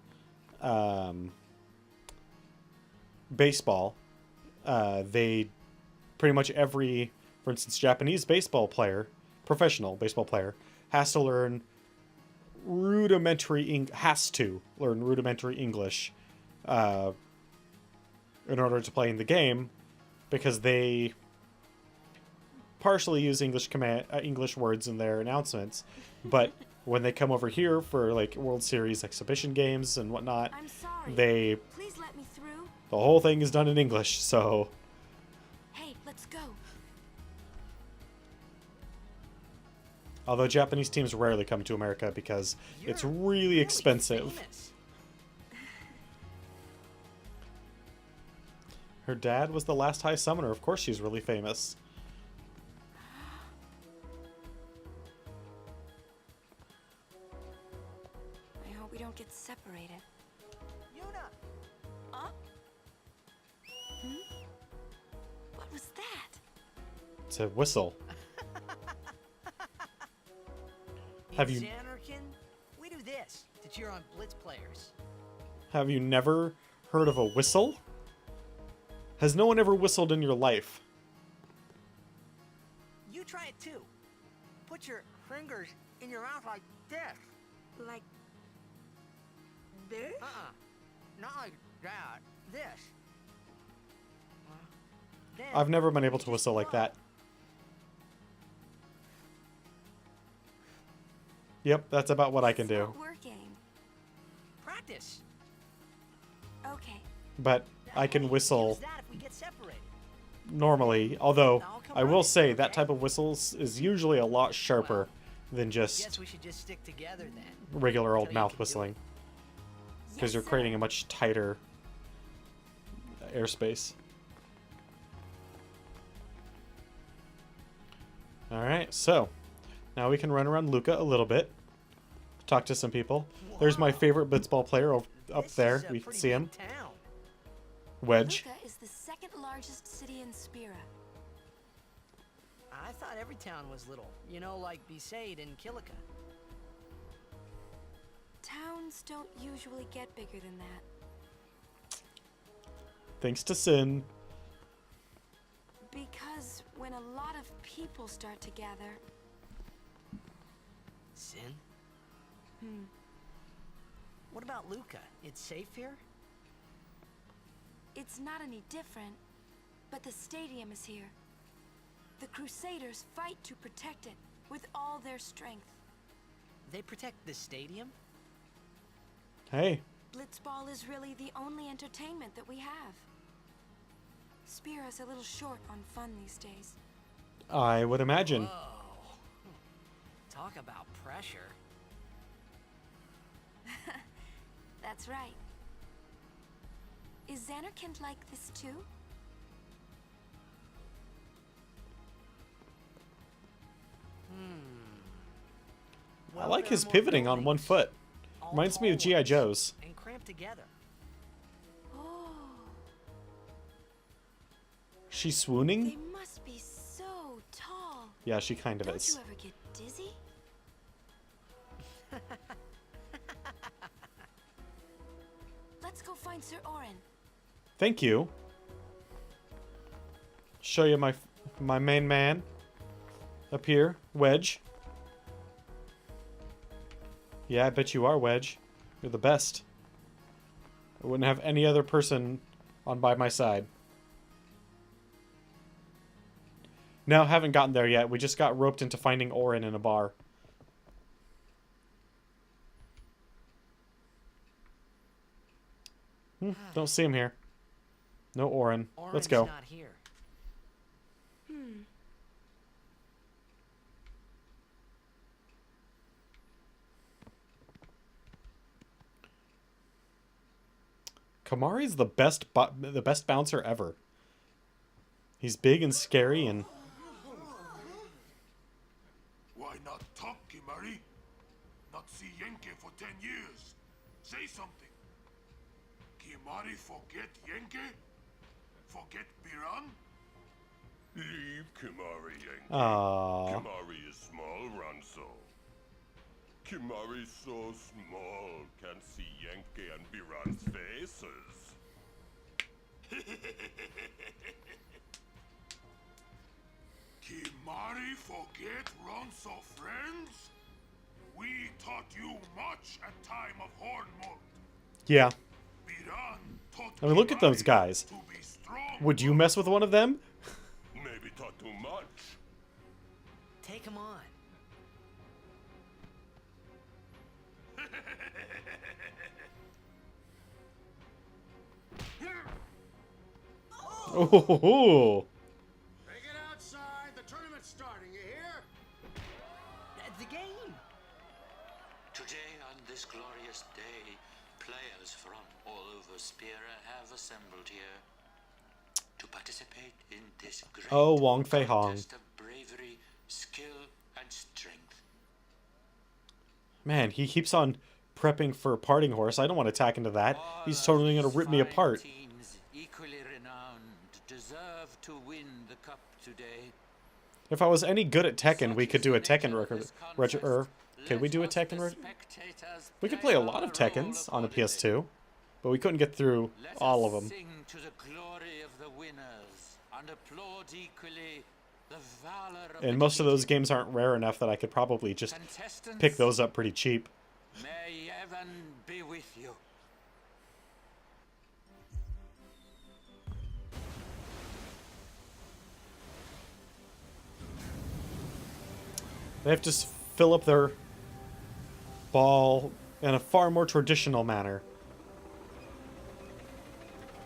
baseball. They pretty much for instance, Japanese baseball player, professional baseball player, has to learn rudimentary English in order to play in the game, because they partially use English words in their announcements, but when they come over here for like World Series exhibition games and whatnot, Please let me through. the whole thing is done in English. So Hey, let's go. Although Japanese teams rarely come to America because it's really expensive. Famous. Her dad was the last High Summoner. Of course she's really famous. I hope we don't get separated. Yuna! Huh? What was that? It's a whistle. Have you Xanarkin? We do this to cheer on Blitz players. have you never heard of a whistle? Has no one ever whistled in your life? You try it too. Put your fingers in your mouth like this. Like this? Not like that. This. Then I've never been able to whistle like that. Yep, that's about what I can do. Not working. practice. Okay. But I can whistle Use that if we get separated. normally, although I will say that type of whistles is usually a lot sharper than Guess just we should just stick together then. regular old Until you mouth can do whistling. it. Because you're creating a much tighter airspace. Alright, so now we can run around Luca a little bit. Talk to some people. There's my favorite blitzball player up there. We can see him. Wedge. Luca is the second largest city in Spira. I thought every town was little. You know, like Besaid and Kilika. Towns don't usually get bigger than that. Thanks to Sin. Because when a lot of people start to gather... Sin? Hmm. What about Luca? It's safe here? It's not any different, but the stadium is here. The Crusaders fight to protect it with all their strength. They protect the stadium? Hey. Blitzball is really the only entertainment that we have. Spira's a little short on fun these days. I would imagine. Whoa. Talk about pressure. That's right. Is Xanarkand like this too? I like his pivoting on one foot. Reminds me of G.I. Joe's. And cramped together. Oh. She's swooning? They must be so tall. Yeah, she kind of Don't is. you ever get dizzy? Let's go find Sir Orin. Thank you. Show you my main man. Up here, Wedge. Yeah, I bet you are, Wedge. You're the best. I wouldn't have any other person on by my side. No, haven't gotten there yet. We just got roped into finding Orin in a bar. Don't see him here. No Orin. Let's go. Not here. Kamari's the best bouncer ever. He's big and scary and... Why not talk, Kimari? Not see Yenke for 10 years. Say something. Kimari forget Yenke? Forget Biran? Leave Kimari, Yenke. Aww. Kimari is small, Ranso. Kimari so small, can't see Yenke and Biran's faces. Kimari forget Ronso friends? We taught you much at time of Hornmold. Yeah. Biran taught I mean, look at those guys. to be strong. Would you mess with one of them? Maybe taught too much. Take him on. Oh. Take it outside. The tournament's starting, you hear? The this glorious day, players from all over Spira have assembled here to participate in this great Oh, Wong Fei Hong. contest of bravery, skill, and strength. Man, he keeps on prepping for a parting horse. I don't want to tack into that. He's totally going to rip me apart. Teams equally renowned deserve to win the cup today. If I was any good at Tekken, we could do a Tekken record. Could we do a Tekken record? We could play a lot of Tekkens on a PS2, but we couldn't get through all of them. Sing to the glory of the winners and applaud equally the valor of And most of those games aren't rare enough that I could probably just pick those up pretty cheap. May heaven be with you. They have to fill up their ball in a far more traditional manner,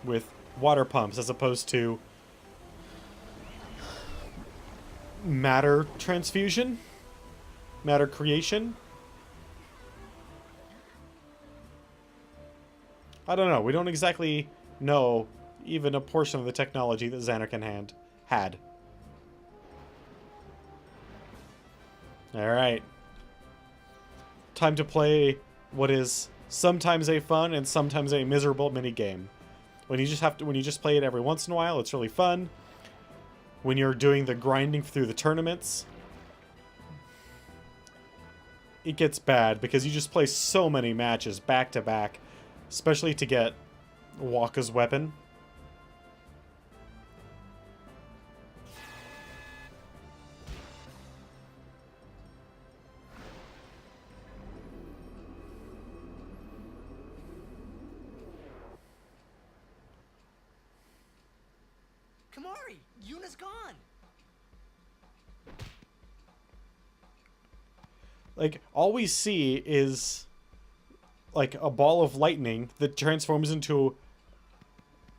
with water pumps as opposed to matter transfusion, matter creation. I don't know. We don't exactly know even a portion of the technology that Zanarkand had. Alright. Time to play what is sometimes a fun and sometimes a miserable minigame. When you just play it every once in a while, it's really fun. When you're doing the grinding through the tournaments, it gets bad because you just play so many matches back to back, especially to get Wakka's weapon. Kamari, Yuna's gone. Like, all we see is like a ball of lightning that transforms into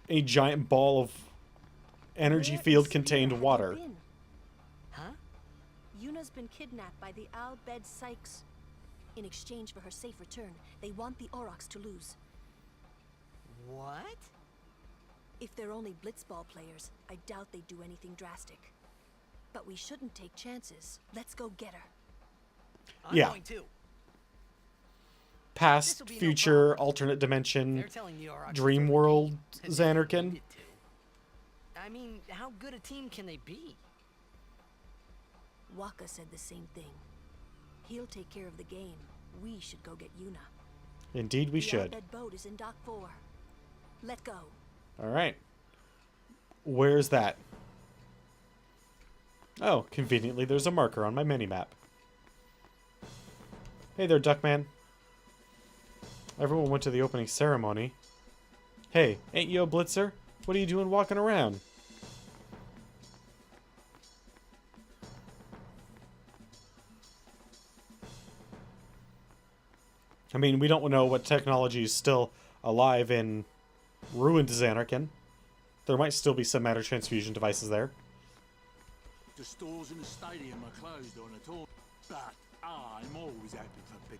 a giant ball of energy field contained water. Huh? Yuna's been kidnapped by the Al Bed Sykes. In exchange for her safe return, they want the Aurochs to lose. What? If they're only blitzball players, I doubt they'd do anything drastic. But we shouldn't take chances. Let's go get her. I'm Yeah. going too. Past, future, alternate dimension, dream world, Zanarkand. I mean, how good a team can they be? Wakka said the same thing. He'll take care of the game. We should go get Yuna. Indeed we The should. Al Bed boat is in Dock 4. Let go. Alright. Where's that? Oh, conveniently there's a marker on my minimap. Hey there, Duckman. Everyone went to the opening ceremony. Hey, ain't you a blitzer? What are you doing walking around? I mean, we don't know what technology is still alive in ruined Zanarkand. There might still be some matter transfusion devices there. The stores in the stadium are closed on a tour, but I'm always happy for big.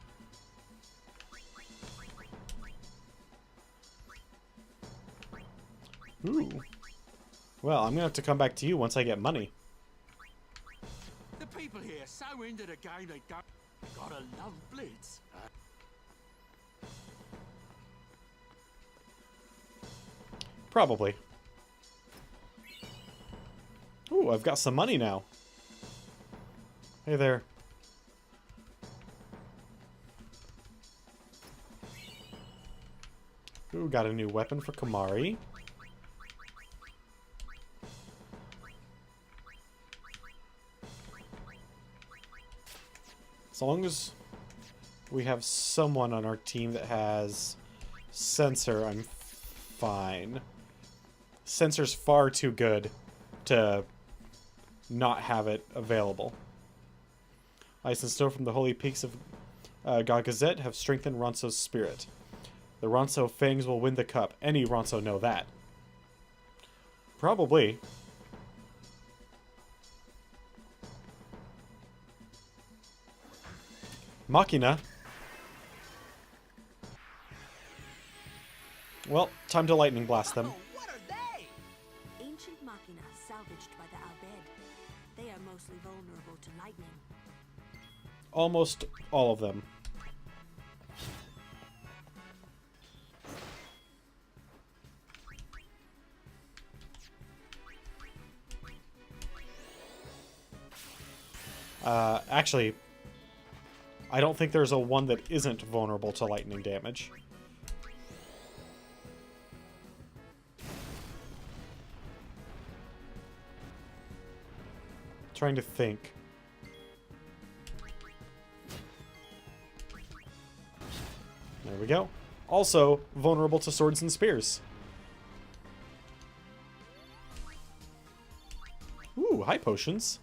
Ooh. Well, I'm gonna have to come back to you once I get money. The people here so into the game they don't gotta love Blitz. Probably. Ooh, I've got some money now. Hey there. Ooh, got a new weapon for Kamari. As long as we have someone on our team that has sensor, I'm fine. Sensor's far too good to not have it available. Ice and snow from the holy peaks of Gagazet have strengthened Ronso's spirit. The Ronso Fangs will win the cup. Any Ronso know that. Probably. Machina. Well, time to lightning blast them. What are they? Ancient machina salvaged by the Albed. They are mostly vulnerable to lightning. Almost all of them. Actually, I don't think there's a one that isn't vulnerable to lightning damage. Trying to think. There we go. Also, vulnerable to swords and spears. Ooh, high potions.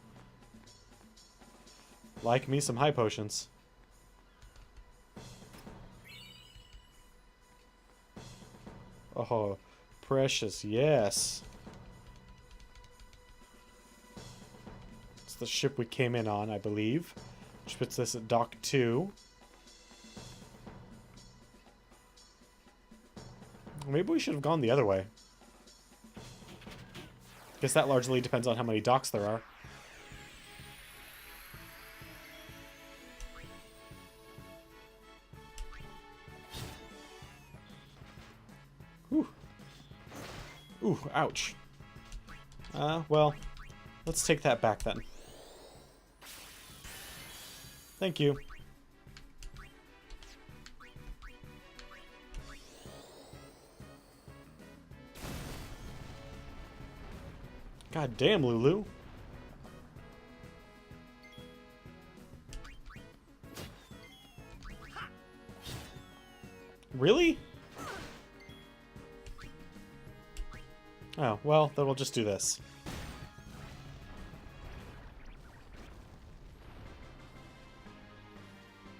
Like me some high potions. Oh, precious, yes. It's the ship we came in on, I believe. Which puts this at Dock 2. Maybe we should have gone the other way. Guess that largely depends on how many docks there are. Ooh, ouch. Well, let's take that back then. Thank you. God damn, Lulu. Really? Oh, well, then we'll just do this.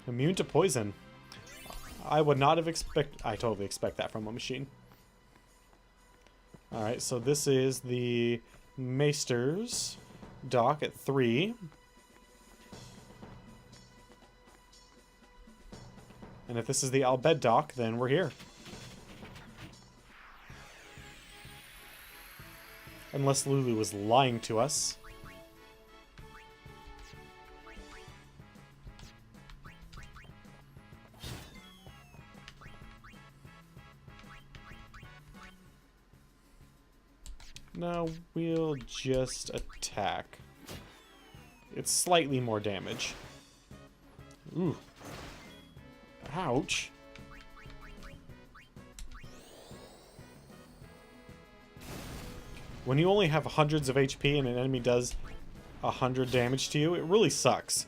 Immune to poison. I would not have I totally expect that from a machine. Alright, so this is the Maester's dock at 3. And if this is the Albed dock, then we're here. Unless Lulu was lying to us. No, we'll just attack. It's slightly more damage. Ooh. Ouch. When you only have hundreds of HP and an enemy does 100 damage to you, it really sucks.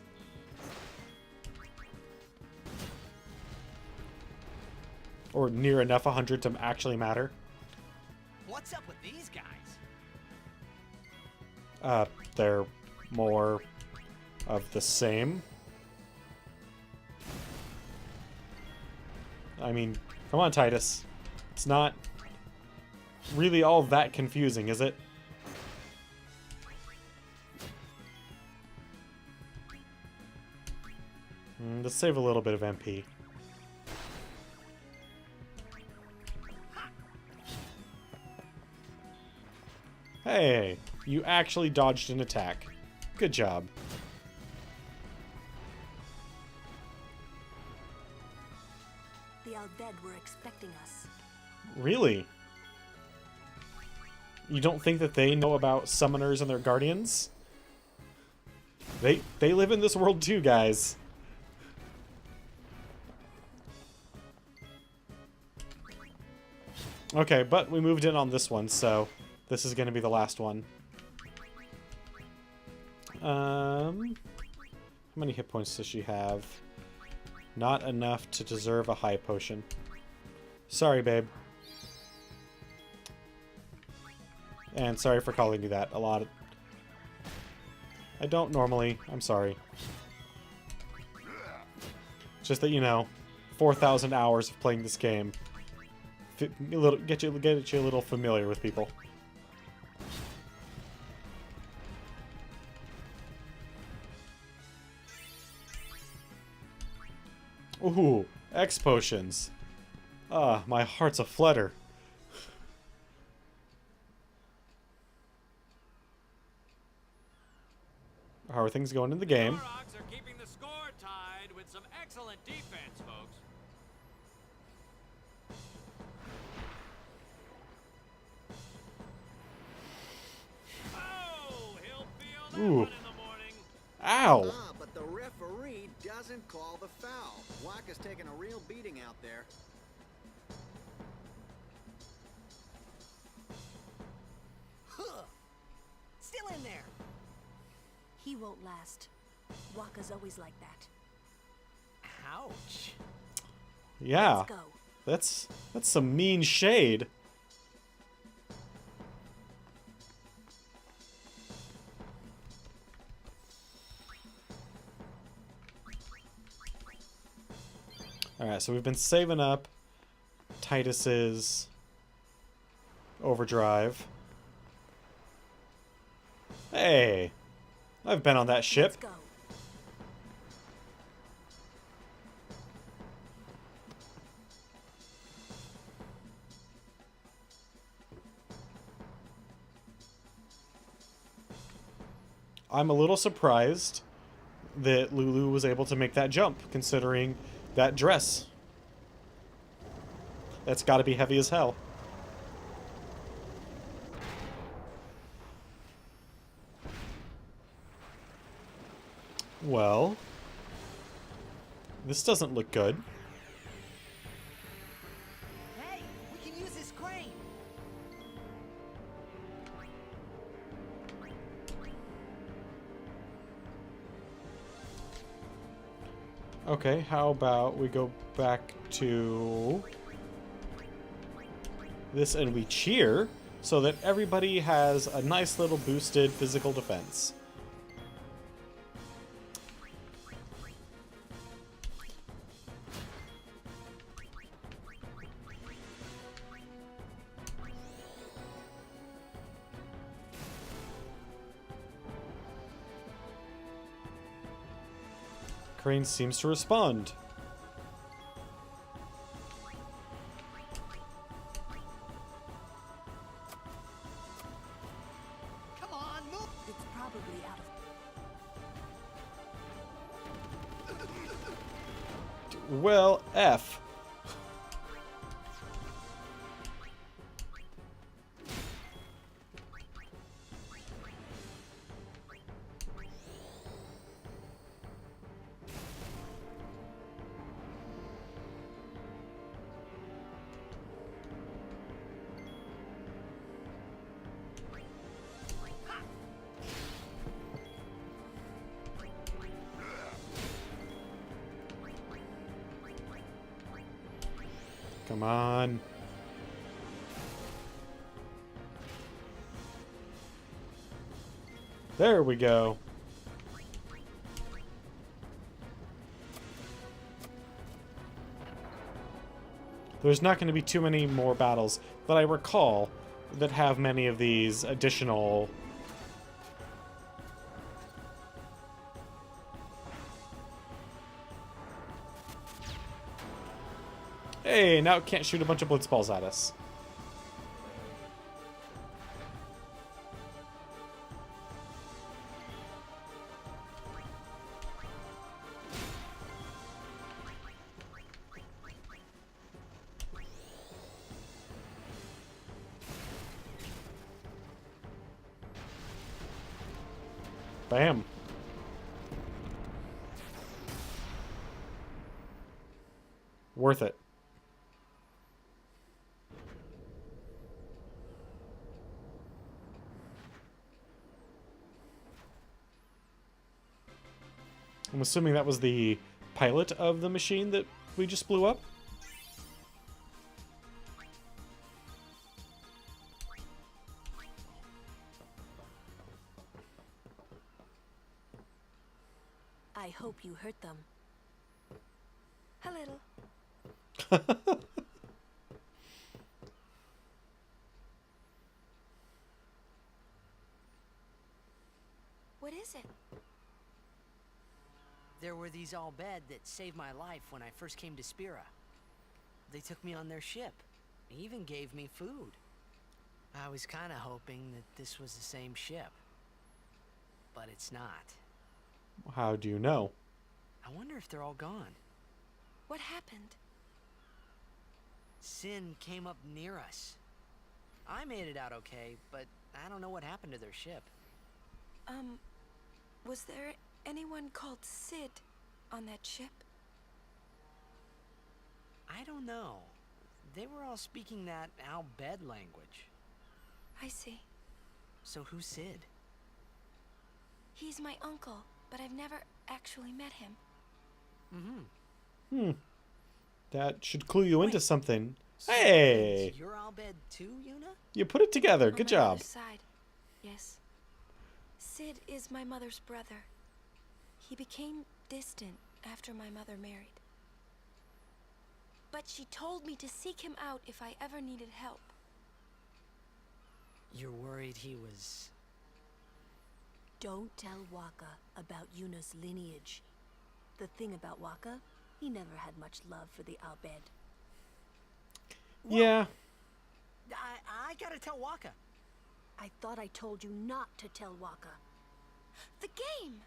Or near enough 100 to actually matter. What's up with these guys? They're more of the same. I mean, come on, Titus. It's not really all that confusing, is it? Let's save a little bit of MP. Hey, you actually dodged an attack. Good job. The Albed were expecting us. Really? You don't think that they know about summoners and their guardians? They live in this world too, guys. Okay, but we moved in on this one, so this is going to be the last one. How many hit points does she have? Not enough to deserve a high potion. Sorry, babe. And sorry for calling you that a lot. I don't normally. I'm sorry. Just that, you know, 4,000 hours of playing this game. Get you a little familiar with people. Ooh, X potions. Ah, my heart's a flutter. How are things going in the game? Aurochs are keeping the score tied with some excellent defense, folks. Oh, he'll feel that Ooh. one in the morning. Ow! Ah, but the referee doesn't call the foul. Waka's taking a real beating out there. Huh. Still in there. He won't last. Waka's always like that. Ouch. Yeah. Let's go. That's some mean shade. Alright, so we've been saving up Titus's overdrive. Hey! I've been on that ship. Let's go. I'm a little surprised that Lulu was able to make that jump, considering that dress. That's gotta be heavy as hell. Well, this doesn't look good. Hey, we can use this crane. Okay, how about we go back to this and we cheer so that everybody has a nice little boosted physical defense. Crane seems to respond. Come on, move. It's probably out of... Well, F. Come on. There we go. There's not going to be too many more battles that I recall that have many of these additional... Hey, now it can't shoot a bunch of blitzballs at us. Bam. Worth it. I'm assuming that was the pilot of the machine that we just blew up? I hope you hurt them. A little. What is it? There were these all bed that saved my life when I first came to Spira. they took me on their ship. They even gave me food. I was kind of hoping that this was the same ship. But it's not. How do you know? I wonder if they're all gone. What happened? Sin came up near us. I made it out okay, but I don't know what happened to their ship. Was there anyone called Sid on that ship? I don't know. They were all speaking that Al-Bed language. I see. So who's Sid? He's my uncle, but I've never actually met him. That should clue you into something. So Hey! you're Al-Bed too, Yuna? You put it together. On Good my job. mother's side, yes. Sid is my mother's brother. He became distant after my mother married. But she told me to seek him out if I ever needed help. You're worried he was... Don't tell Waka about Yuna's lineage. The thing about Waka, he never had much love for the Al-Bed. Yeah. I gotta tell Waka. I thought I told you not to tell Waka. The game!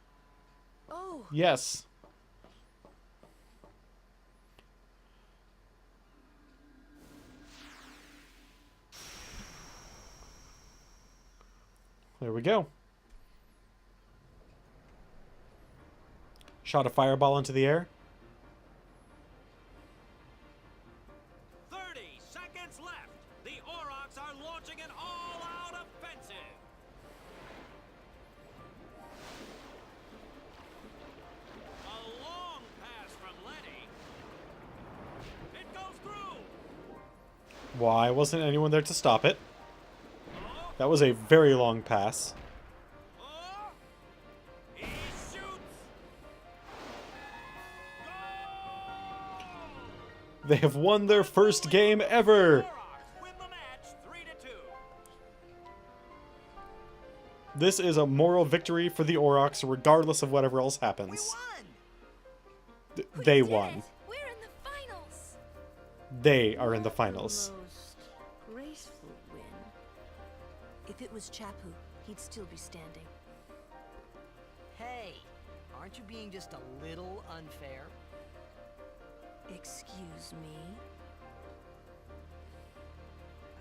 Oh. Yes. There we go. Shot a fireball into the air. 30 seconds left. The Aurochs are launching an all-out offensive. A long pass from Letty. It goes through. Why wasn't anyone there to stop it? That was a very long pass. He shoots. They have won their first game ever! Aurochs win the match 3-2. This is a moral victory for the Aurochs, regardless of whatever else happens. They won. We're in the finals. They are in the finals. Most graceful win. If it was Chapu, he'd still be standing. Hey, aren't you being just a little unfair? Excuse me?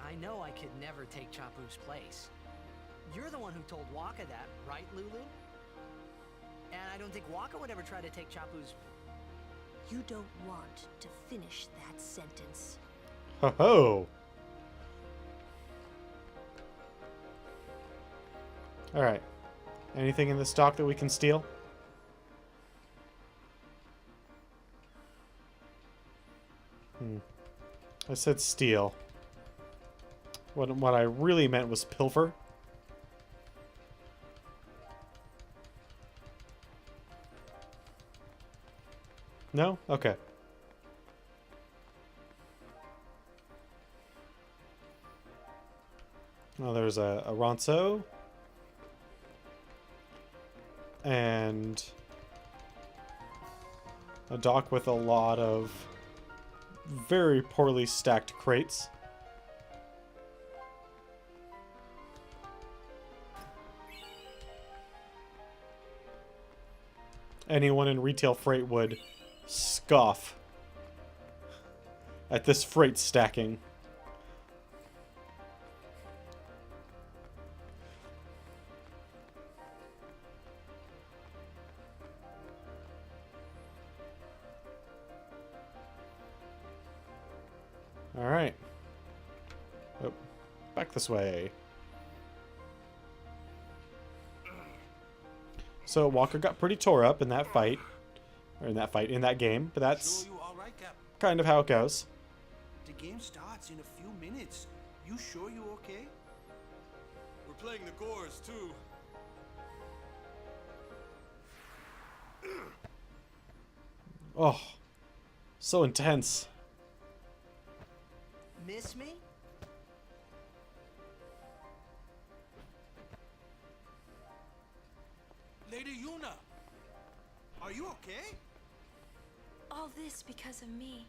I know I could never take Chapu's place. You're the one who told Waka that, right, Lulu? And I don't think Waka would ever try to take Chapu's... You don't want to finish that sentence. Ho ho! Alright. Anything in the stock that we can steal? I said steal. What I really meant was pilfer. No? Okay. Well, there's a Ronso. And a dock with a lot of very poorly stacked crates. Anyone in retail freight would scoff at this freight stacking. All right. Oh, back this way. So Walker got pretty tore up in that fight. Or in that game. But that's Sure you all right, Cap? kind of how it goes. The game starts in a few minutes. You sure you okay? We're playing the chorus, too. Oh, so intense. Miss me? Lady Yuna, are you okay? All this because of me.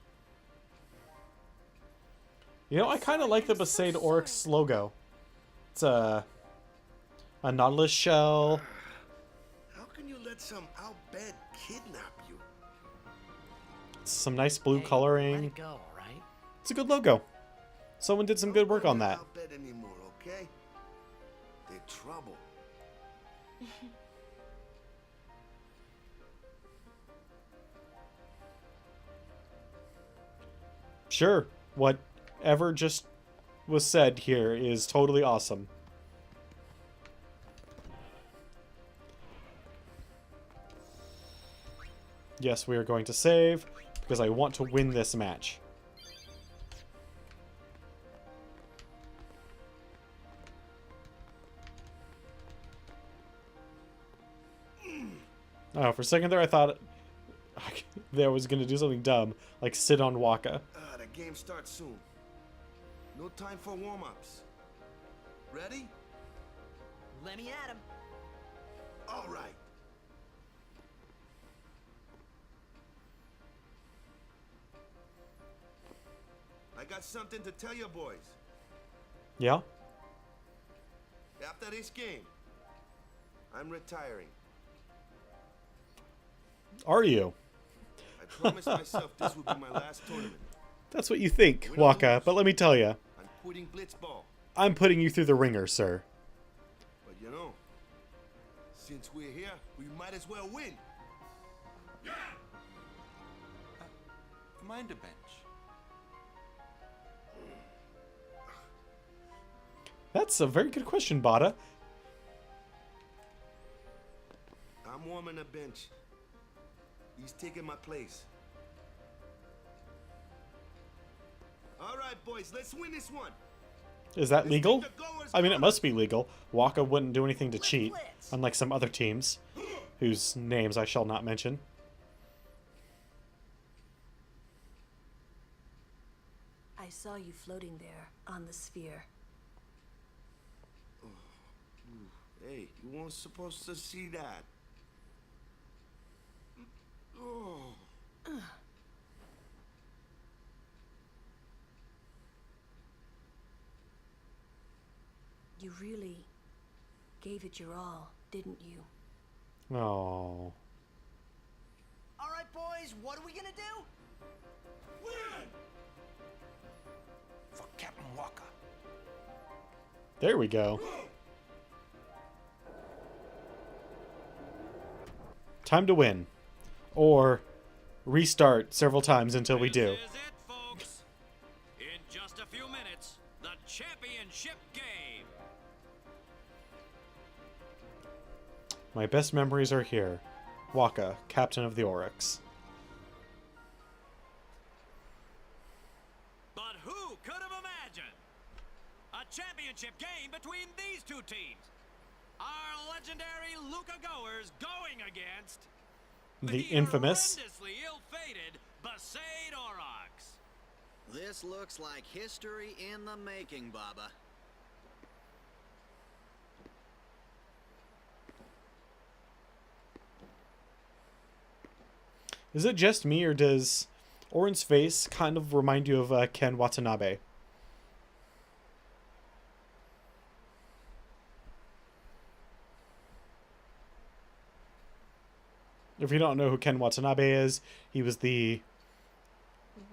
You know, I kind of like the Besaid Oryx logo. It's a nautilus shell. How can you let some outbed kidnap you? Some nice blue coloring. Let it go, all right? It's a good logo. Someone did some good work on that. Outbed anymore, okay? They're trouble. Sure, whatever just was said here is totally awesome. Yes, we are going to save because I want to win this match. Oh, for a second there I thought I was going to do something dumb, like sit on Waka. The game starts soon. No time for warm-ups. Ready? Let me at him. All right. I got something to tell you boys. Yeah? After this game, I'm retiring. Are you? I promised myself this would be my last tournament. That's what you think, Waka, but let me tell you. I'm quitting Blitzball. I'm putting you through the ringer, sir. But you know, since we're here, we might as well win. Yeah! Mind a bench? That's a very good question, Bada. I'm warming a bench. He's taking my place. All right, boys, let's win this one. Is that legal? I mean, it must be legal. Waka wouldn't do anything to cheat, unlike some other teams, whose names I shall not mention. I saw you floating there on the sphere. Hey, you weren't supposed to see that. Oh. You really gave it your all, didn't you? Oh. All right, boys, what are we gonna do? Win! For Captain Waka. There we go. Time to win. Or restart several times until we do. This is it, folks. In just a few minutes, the championship game. My best memories are here. Waka, captain of the Oryx. But who could have imagined a championship game between these two teams? Our legendary Luca goers going against The infamous horrendously ill-fated Besaid Aurochs. This looks like history in the making, Baba. Is it just me, or does Orin's face kind of remind you of Ken Watanabe? If you don't know who Ken Watanabe is, he was the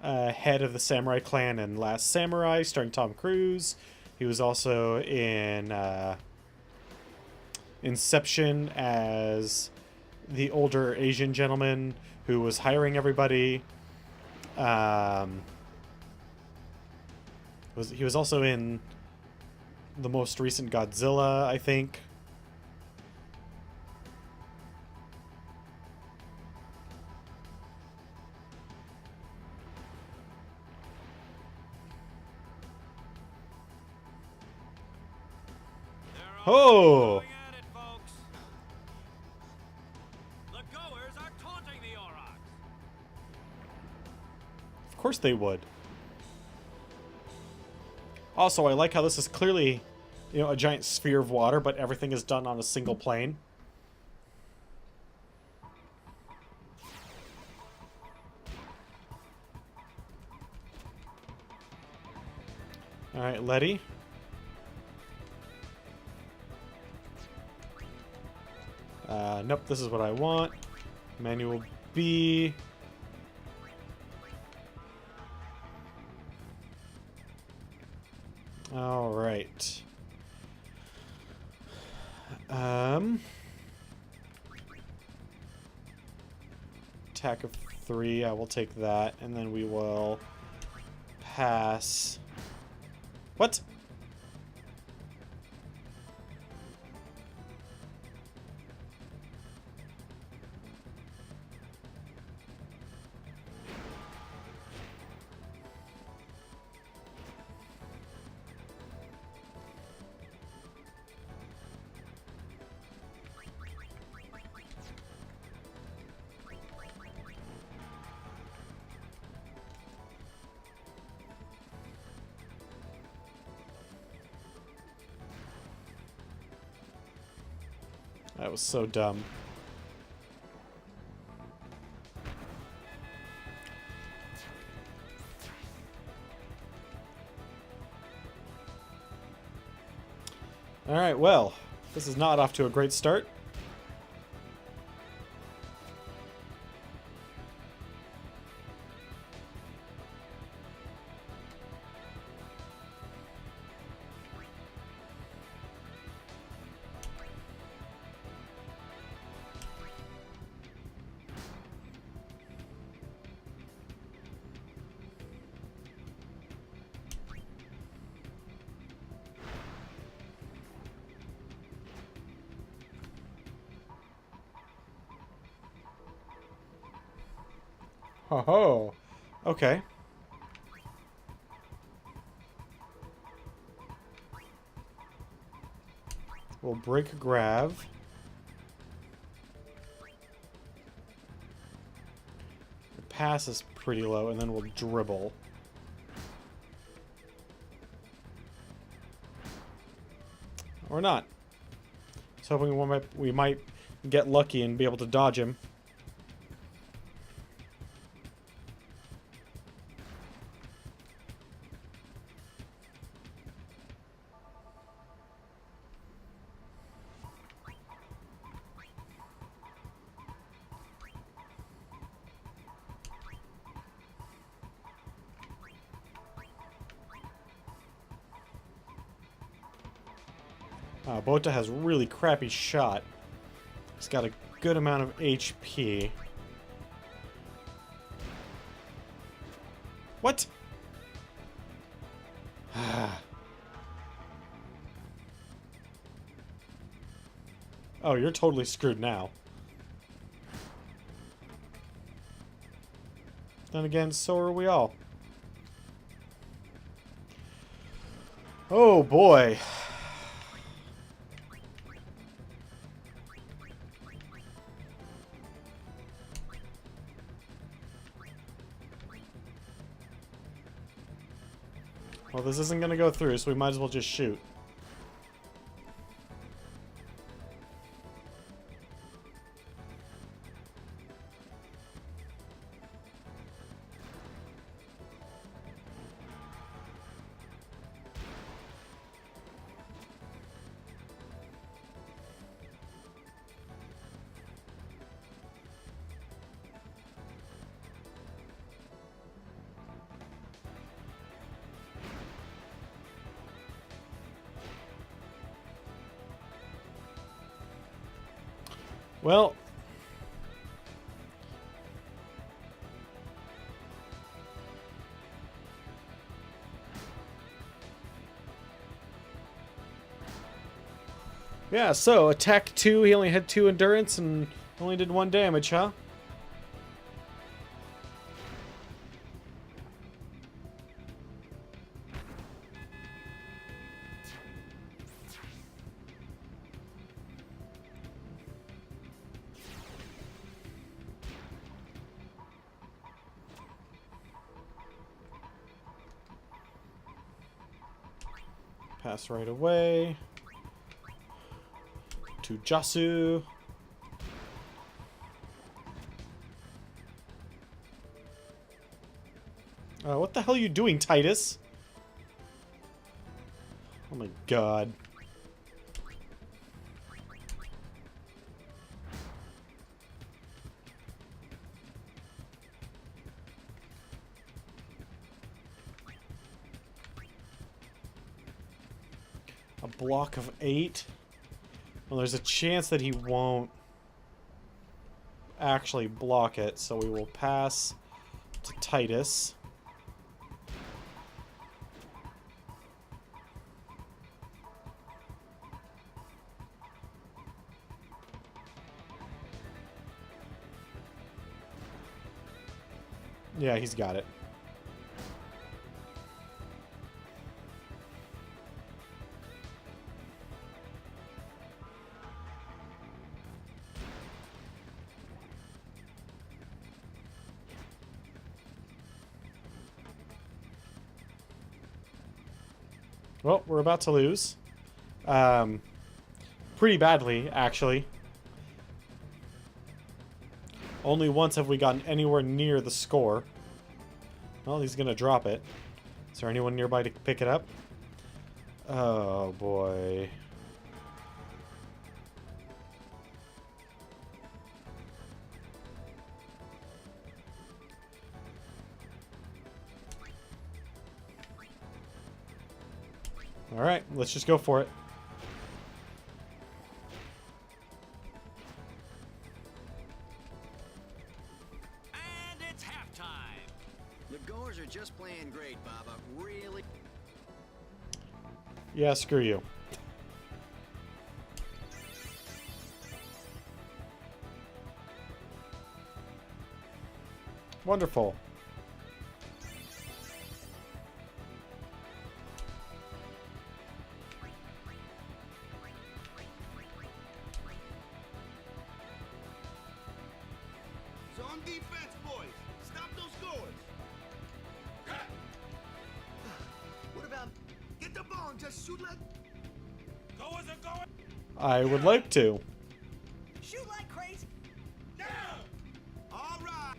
head of the samurai clan in Last Samurai, starring Tom Cruise. He was also in Inception as the older Asian gentleman who was hiring everybody. He was also in the most recent Godzilla, I think. Oh! The goers are taunting the Aurochs. Of course they would. Also, I like how this is clearly, a giant sphere of water, but everything is done on a single plane. Alright, Letty. Nope, this is what I want. Manual B. Alright. Attack of 3, I will take that, and then we will pass. What? That was so dumb. Alright, well, this is not off to a great start. Oh, okay. We'll break Grav. The pass is pretty low, and then we'll dribble. Or not. I was hoping we might get lucky and be able to dodge him. Bota has really crappy shot. He's got a good amount of HP. What? Oh, you're totally screwed now. Then again, so are we all. Oh boy. Well, this isn't gonna go through, so we might as well just shoot. Well, yeah, so attack 2, he only had 2 endurance and only did 1 damage, huh? Pass right away. To Jasu. What the hell are you doing, Titus? Oh my god. A block of 8? Well, there's a chance that he won't actually block it, so we will pass to Titus. Yeah, he's got it. Well, we're about to lose. Pretty badly, actually. Only once have we gotten anywhere near the score. Well, he's gonna drop it. Is there anyone nearby to pick it up? Oh, boy. Alright, let's just go for it. And it's halftime. The goers are just playing great, Baba. Really? Yeah, screw you. Wonderful. Zone defense, boys. Stop those goers. What about get the ball and just shoot like Goers are going. I would like to. Shoot like crazy. down? All right.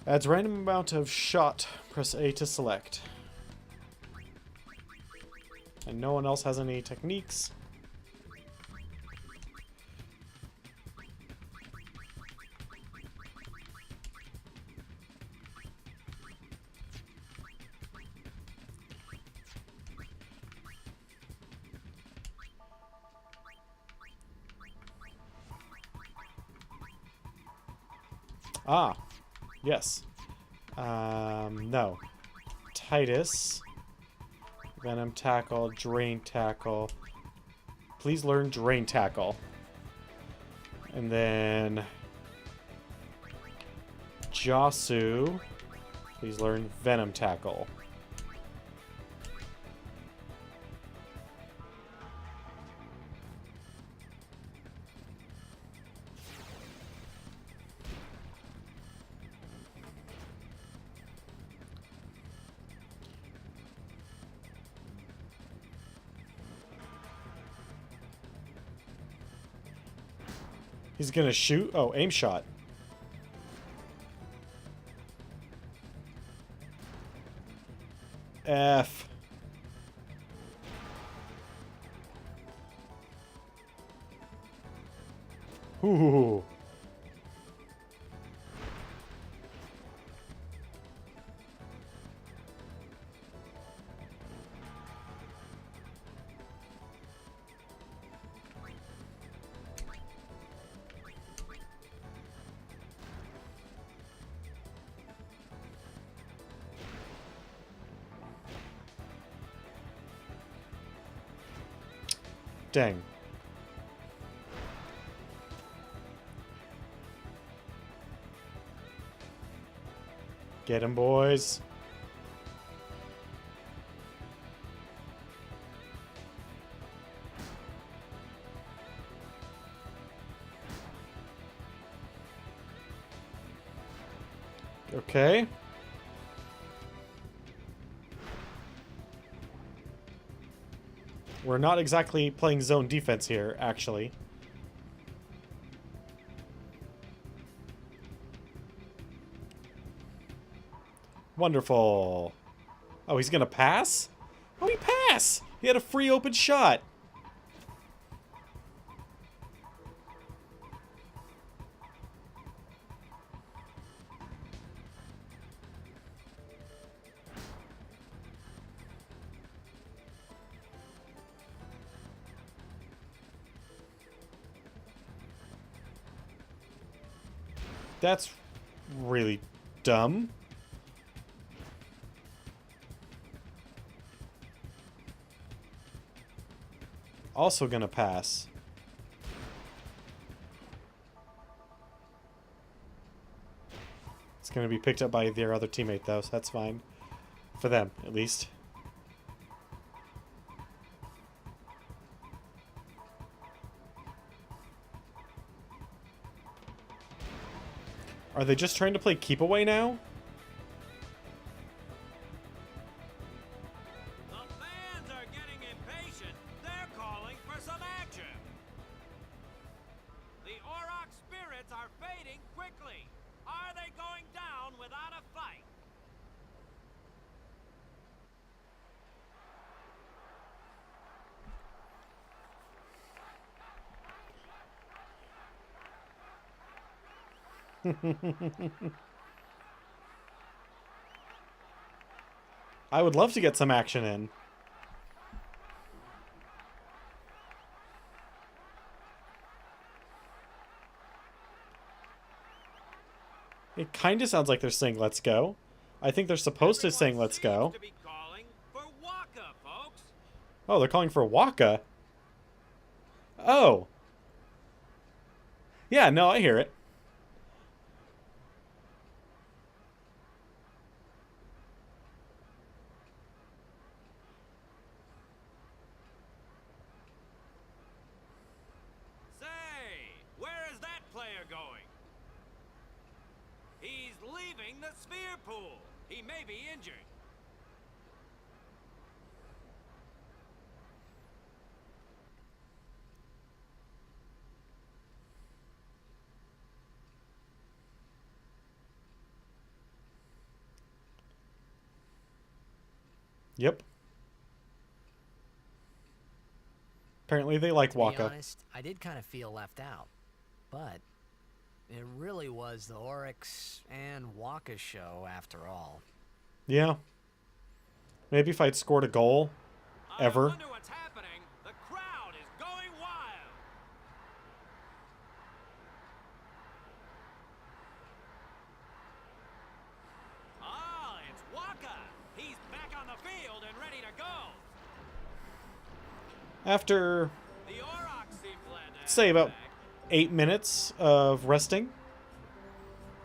Adds random amount of shot. Press A to select. And no one else has any techniques. Ah, yes. No. Titus. Venom Tackle, Drain Tackle. Please learn Drain Tackle. And then Josu. Please learn Venom Tackle. He's gonna shoot. Oh, aim shot. F. Ooh. Dang. Get him, boys. Okay. We're not exactly playing zone defense here, actually. Wonderful. Oh, he's gonna pass? Oh, he passed! He had a free open shot. That's really dumb. Also gonna pass. It's gonna be picked up by their other teammate though, so that's fine. For them, at least. Are they just trying to play keep away now? The fans are getting impatient. They're calling for some action. The Auroch spirits are fading quickly. Are they going down without a fight? I would love to get some action in. It kind of sounds like they're saying let's go. I think they're supposed to sing let's go. Oh, they're calling for Waka. Oh. Yeah, no, I hear it. Say, where is that player going? He's leaving the sphere pool. He may be injured. Yep. Apparently they like To be Waka. honest, I did kind of feel left out, but it really was the Oryx and Waka show after all. Yeah. Maybe if I'd scored a goal ever. Wonder what's happening. The crowd is going wild. Ah, it's Waka. He's back on the field and ready to go. After, The Auroch seem glad to have say, him about back. 8 minutes of resting,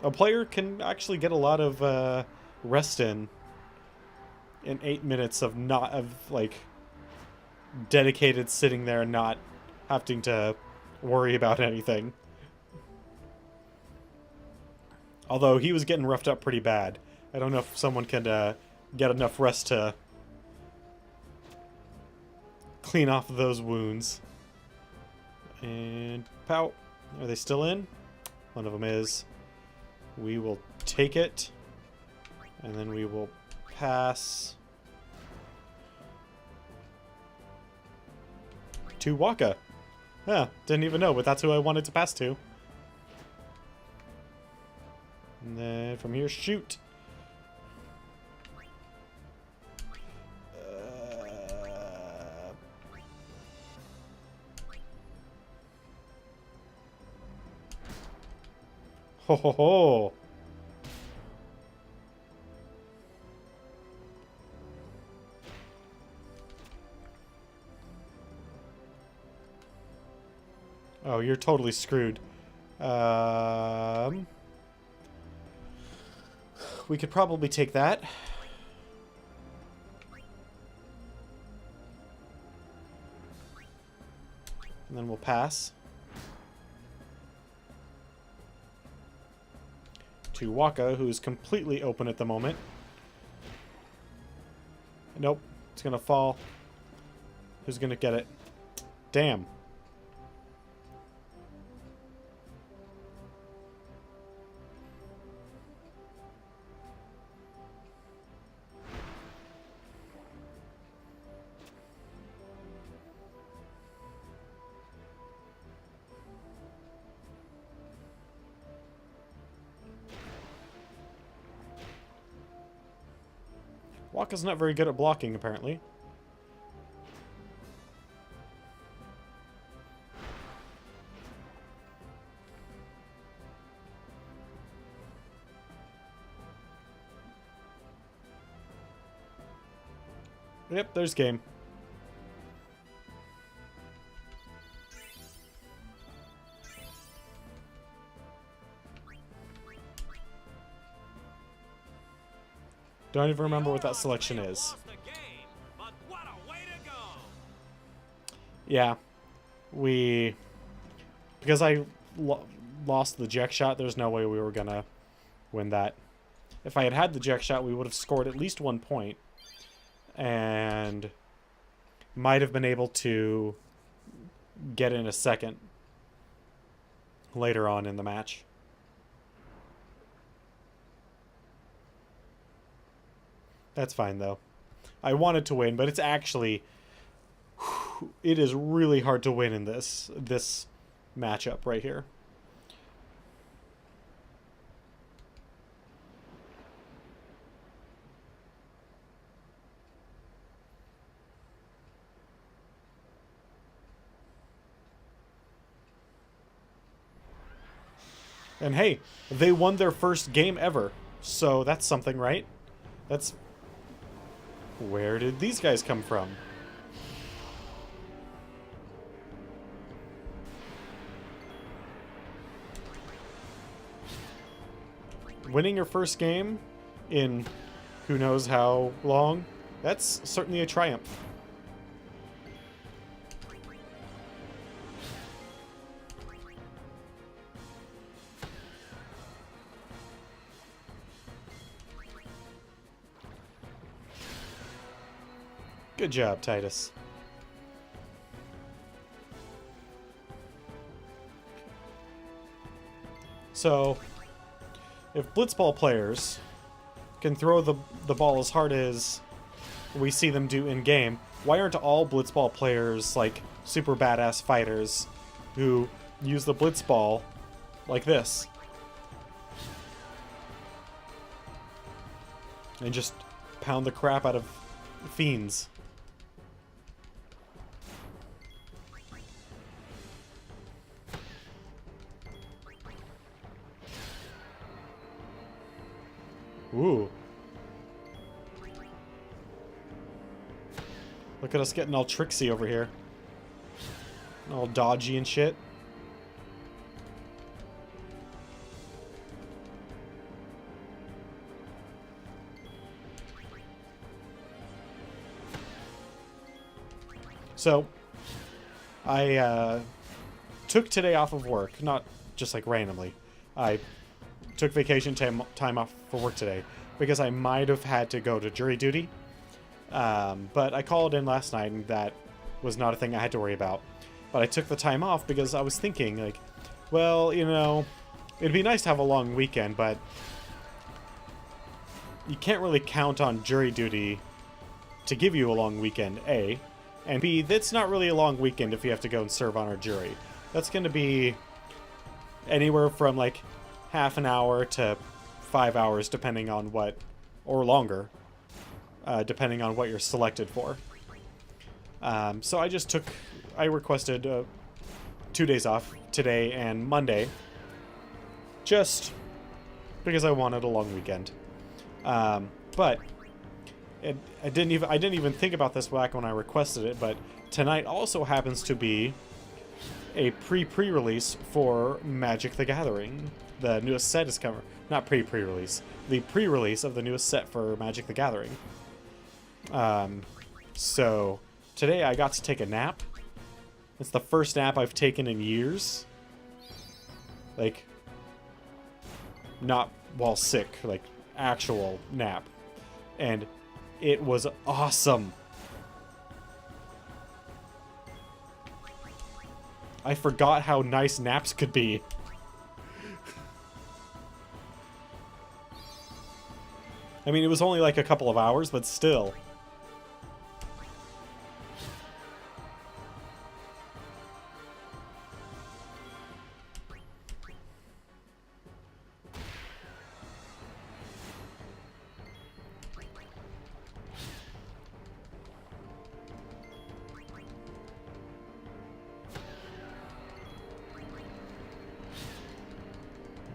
a player can actually get a lot of rest in 8 minutes of not, of like, dedicated sitting there and not having to worry about anything. Although he was getting roughed up pretty bad. I don't know if someone can get enough rest to clean off those wounds. And pout. Are they still in? One of them is. We will take it. And then we will pass to Waka. Huh, didn't even know, but that's who I wanted to pass to. And then from here, shoot. Ho ho ho. Oh, you're totally screwed. We could probably take that. And then we'll pass to Waka, who's completely open at the moment. Nope. It's going to fall. Who's going to get it? Damn. Waka's not very good at blocking, apparently. Yep, there's game. Don't even remember what that selection is. Yeah. Because I lost the Jack shot, there's no way we were gonna win that. If I had had the Jack shot, we would have scored at least 1 point. And might have been able to get in a second later on in the match. That's fine, though. I wanted to win, but it's actually... It is really hard to win in this matchup right here. And hey, they won their first game ever. So that's something, right? That's... Where did these guys come from? Winning your first game in who knows how long, that's certainly a triumph. Good job, Titus. So, if blitzball players can throw the ball as hard as we see them do in-game, why aren't all blitzball players like super badass fighters who use the blitzball like this? And just pound the crap out of fiends. Ooh. Look at us getting all tricksy over here. All dodgy and shit. So, I took today off of work, not just like randomly. I took vacation time off for work today because I might have had to go to jury duty. But I called in last night and that was not a thing I had to worry about. But I took the time off because I was thinking, like, well, you know, it'd be nice to have a long weekend, but you can't really count on jury duty to give you a long weekend, A. And B, that's not really a long weekend if you have to go and serve on our jury. That's going to be anywhere from, like, half an hour to 5 hours, depending on what, or longer, depending on what you're selected for. So I requested 2 days off, today and Monday, just because I wanted a long weekend. But I didn't even think about this back when I requested it, but tonight also happens to be a pre-release for Magic the Gathering. The newest set is coming. Not pre-release. The pre-release of the newest set for Magic the Gathering. So today I got to take a nap. It's the first nap I've taken in years. Like, not while sick, like actual nap. And it was awesome. I forgot how nice naps could be. I mean, it was only like a couple of hours, but still.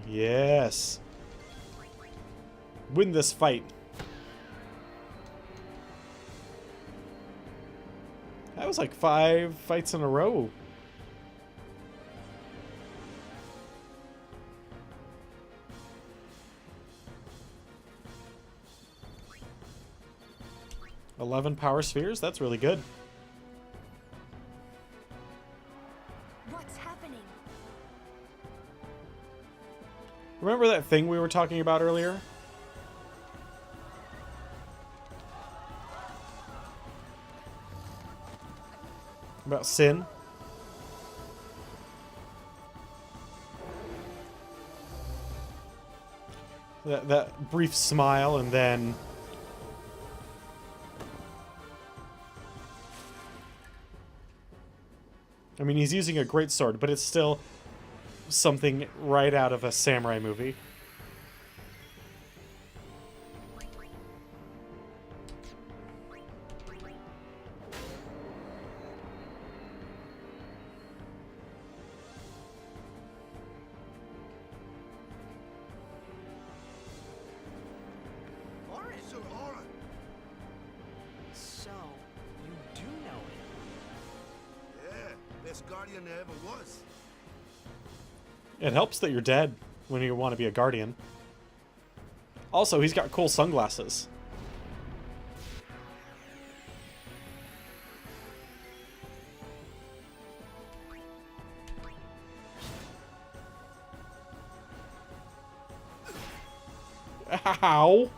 Yes. Win this fight. That was like 5 fights in a row. $11 power spheres? That's really good. What's happening? Remember that thing we were talking about earlier? About Sin? That brief smile and then... I mean, he's using a great sword, but it's still something right out of a samurai movie. So, you do know it. Yeah, best guardian there ever was. It helps that you're dead when you want to be a guardian. Also, he's got cool sunglasses. Ow!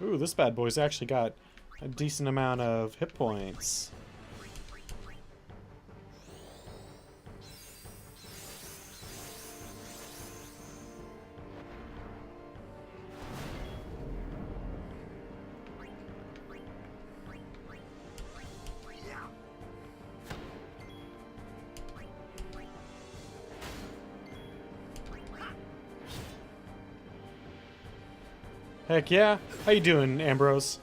Ooh, this bad boy's actually got a decent amount of hit points. Heck yeah. How you doing, Ambrose?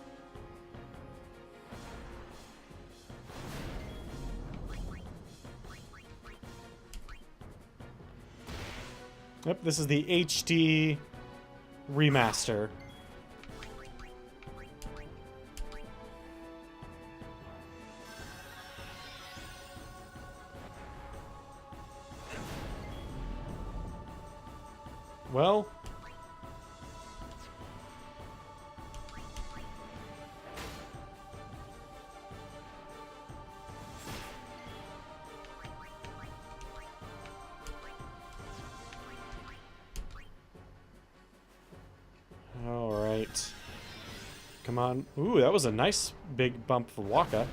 Yep, this is the HD remaster. Well... Alright. Come on. Ooh, that was a nice big bump for Waka.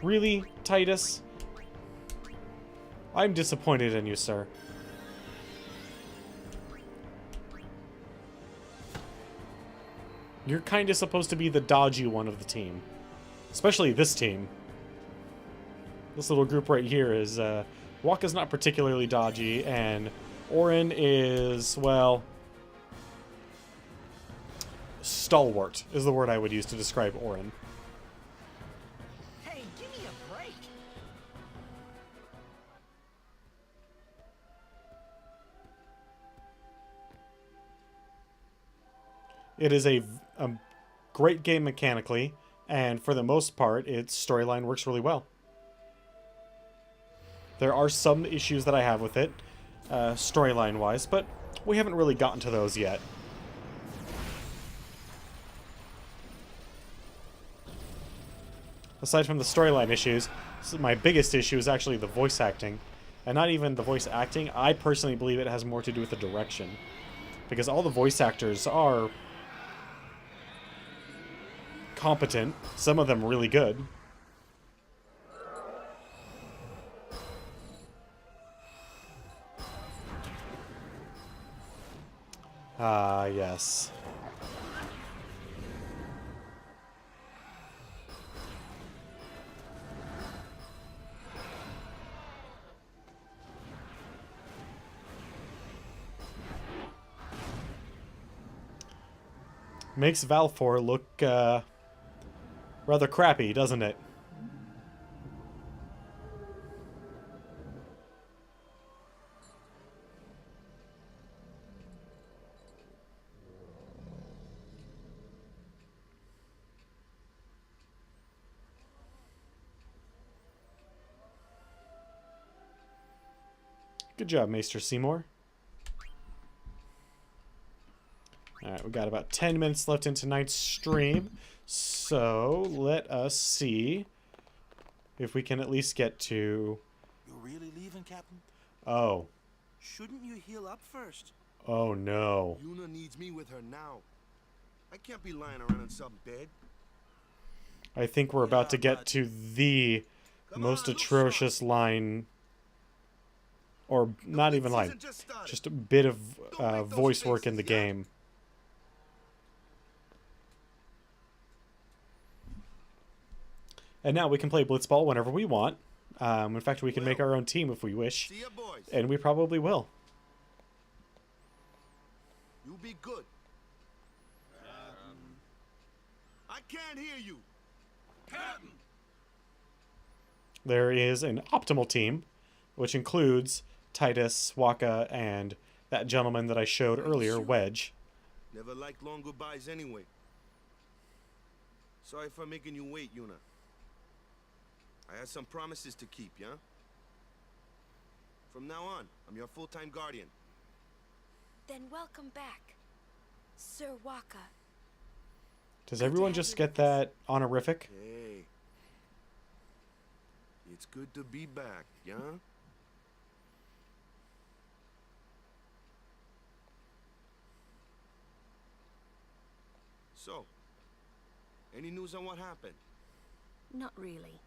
Really, Titus? I'm disappointed in you, sir. You're kind of supposed to be the dodgy one of the team. Especially this team. This little group right here is, Waka's not particularly dodgy, and Orin is, well... stalwart is the word I would use to describe Orin. Hey, give me a break. It is a great game mechanically, and for the most part, its storyline works really well. There are some issues that I have with it, storyline-wise, but We haven't really gotten to those yet. Aside from the storyline issues, my biggest issue is actually the voice acting. And not even the voice acting, I personally believe it has more to do with the direction. Because all the voice actors are competent, some of them really good. Ah, yes. Makes Valfor look, rather crappy, doesn't it? Good job, Maester Seymour. Alright, we got about 10 minutes left in tonight's stream. So, let us see if we can at least get to... You're really leaving, Captain? Oh. Shouldn't you heal up first? Oh, no. Yuna needs me with her now. I can't be lying around in some bed. I think we're about to get to the most atrocious line... Or not even line. Just a bit of voice work in the game. And now we can play Blitzball whenever we want. In fact, we can make our own team if we wish. And we probably will. You be good. I can't hear you. Captain. There is an optimal team, which includes Titus, Waka, and that gentleman that I showed earlier, Wedge. Never liked long goodbyes anyway. Sorry for making you wait, Yuna. I had some promises to keep, yeah? From now on, I'm your full-time guardian. Then welcome back, Sir Waka. Does everyone just get that honorific? Hey. It's good to be back, yeah? So, any news on what happened? Not really.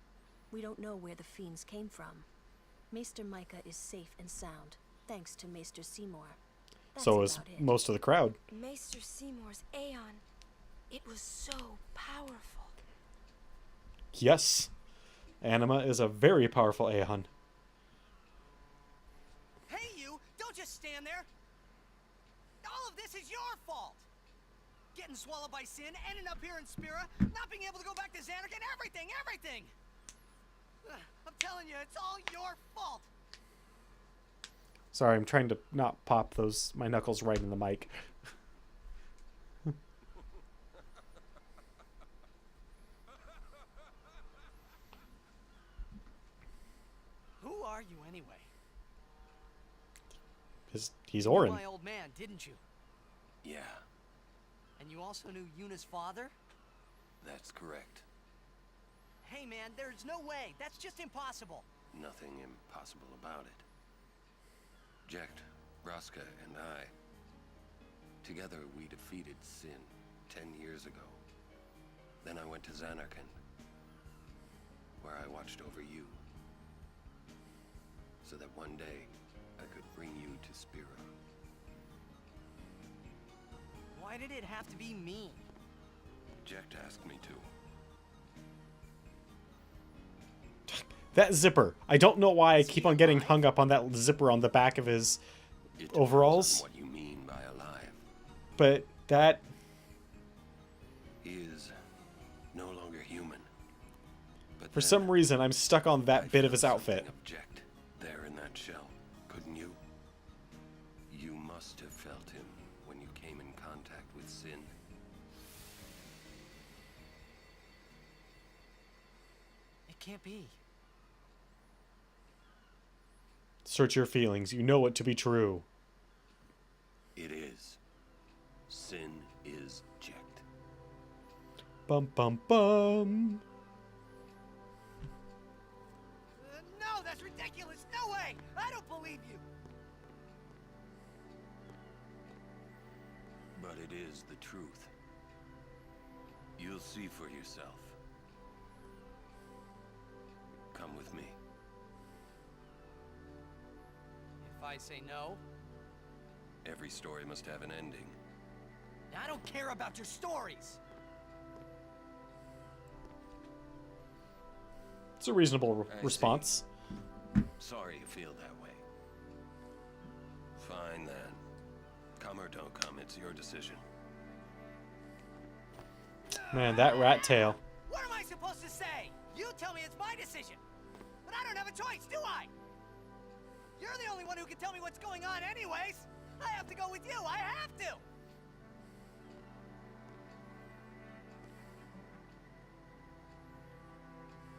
We don't know where the fiends came from. Maester Micah is safe and sound, thanks to Maester Seymour. That's So is most of the crowd. Maester Seymour's Aeon. It was so powerful. Yes. Anima is a very powerful Aeon. Hey, you! Don't just stand there! All of this is your fault! Getting swallowed by sin, ending up here in Spira, not being able to go back to Xanarkand, everything! I'm telling you, it's all your fault! Sorry, I'm trying to not pop my knuckles right in the mic. Who are you anyway? He's Orin. You knew my old man, didn't you? Yeah, And you also knew Yuna's father? that's correct. Hey man, there's no way. That's just impossible. Nothing impossible about it. Jekt, Vraska, and I, together we defeated Sin 10 years ago. Then I went to Xanarkand, where I watched over you, so that one day I could bring you to Spira. Why did it have to be me? Jekt asked me to. That zipper. I don't know why I keep on getting hung up on that zipper on the back of his overalls. What you mean by alive? But that... He is no longer human. But For some reason, I'm stuck on that bit of his outfit. Jekt, there in that shell, couldn't you? You must have felt him when you came in contact with Sin. It can't be. Search your feelings. You know it to be true. Sin is Jecht. Bum bum bum. No, that's ridiculous! No way! I don't believe you! But it is the truth. You'll see for yourself. Come with me. If I say no? Every story must have an ending. I don't care about your stories! It's a reasonable response. Sorry you feel that way. Fine then. Come or don't come, it's your decision. Man, that rat tail. What am I supposed to say? You tell me it's my decision. But I don't have a choice, do I? You're the only one who can tell me what's going on anyways. I have to go with you. I have to.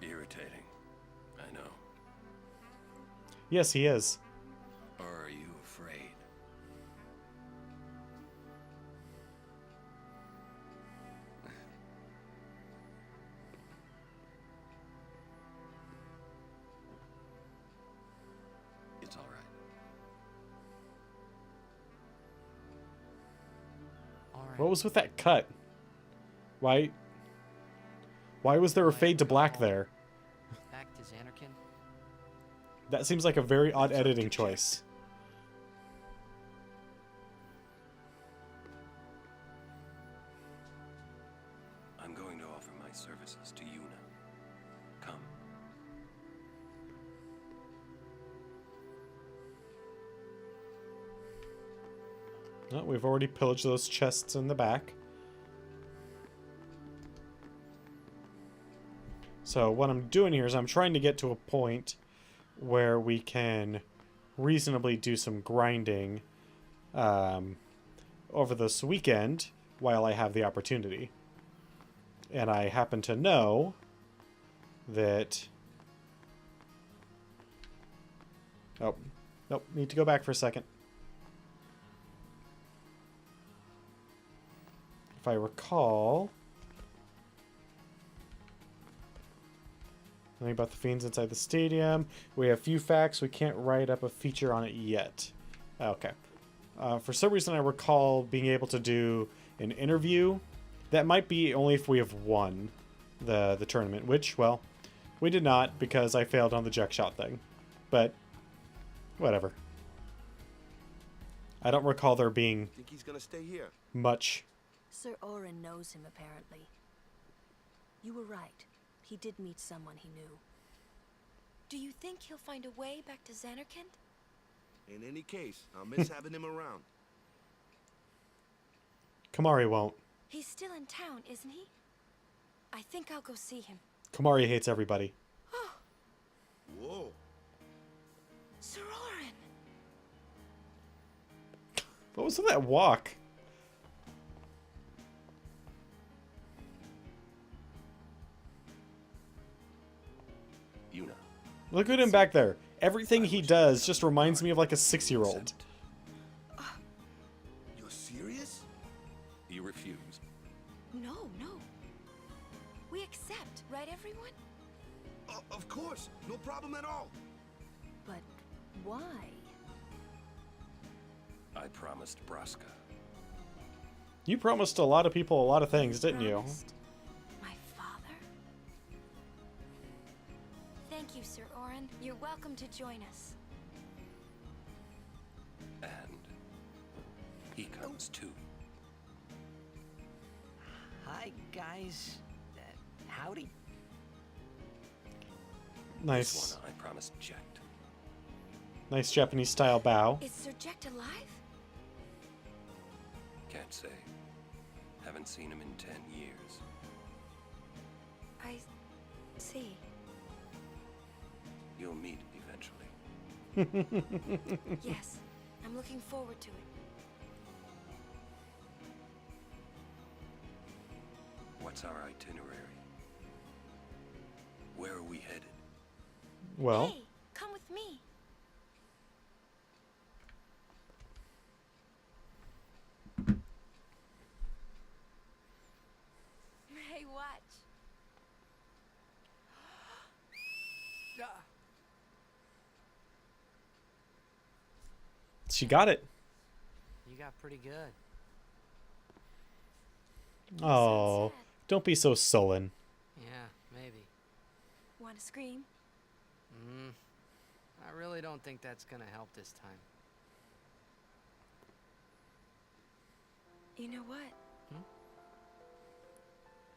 Irritating. I know. Yes, he is. Or are you afraid? It's all right. What was with that cut? Why was there a fade to black there? Back to Xanarkin? That seems like a very odd editing choice. I'm going to offer my services to Yuna. Come. Oh, we've already pillaged those chests in the back. So what I'm doing here is I'm trying to get to a point where we can reasonably do some grinding over this weekend while I have the opportunity. And I happen to know that... Oh, nope, need to go back for a second. If I recall... Something about the fiends inside the stadium. We have few facts. We can't write up a feature on it yet. Okay. For some reason, I recall being able to do an interview. That might be only if we have won the tournament, which, well, we did not because I failed on the jack shot thing. But, whatever. I don't recall there being Think he's gonna stay here? much. Sir Orin knows him, apparently. You were right. He did meet someone he knew. Do you think he'll find a way back to Xanarkin? In any case, I'll miss having him around. Kamari won't. He's still in town, isn't he? I think I'll go see him. Kamari hates everybody. Whoa. Sir Orin! What was with that walk? Yuna. Look at him back there. Everything he does just reminds me of like a 6-year-old. You're serious? You refuse. No, no. We accept, right everyone? Of course. No problem at all. But why? I promised Braska. You promised a lot of people a lot of things, didn't you? My father? Thank you, Sir Orin. You're welcome to join us. And he comes too. Hi, guys. Howdy. Nice. This one I promised Jecht. Nice Japanese style bow. Is Sir Jecht alive? Can't say. Haven't seen him in 10 years. I see. You'll meet eventually. Yes, I'm looking forward to it. What's our itinerary? Where are we headed? Well, Hey, come with me. She got it. You got pretty good. Oh, don't be so sullen. Yeah, maybe. Want to scream? I really don't think that's gonna help this time. You know what? Hmm?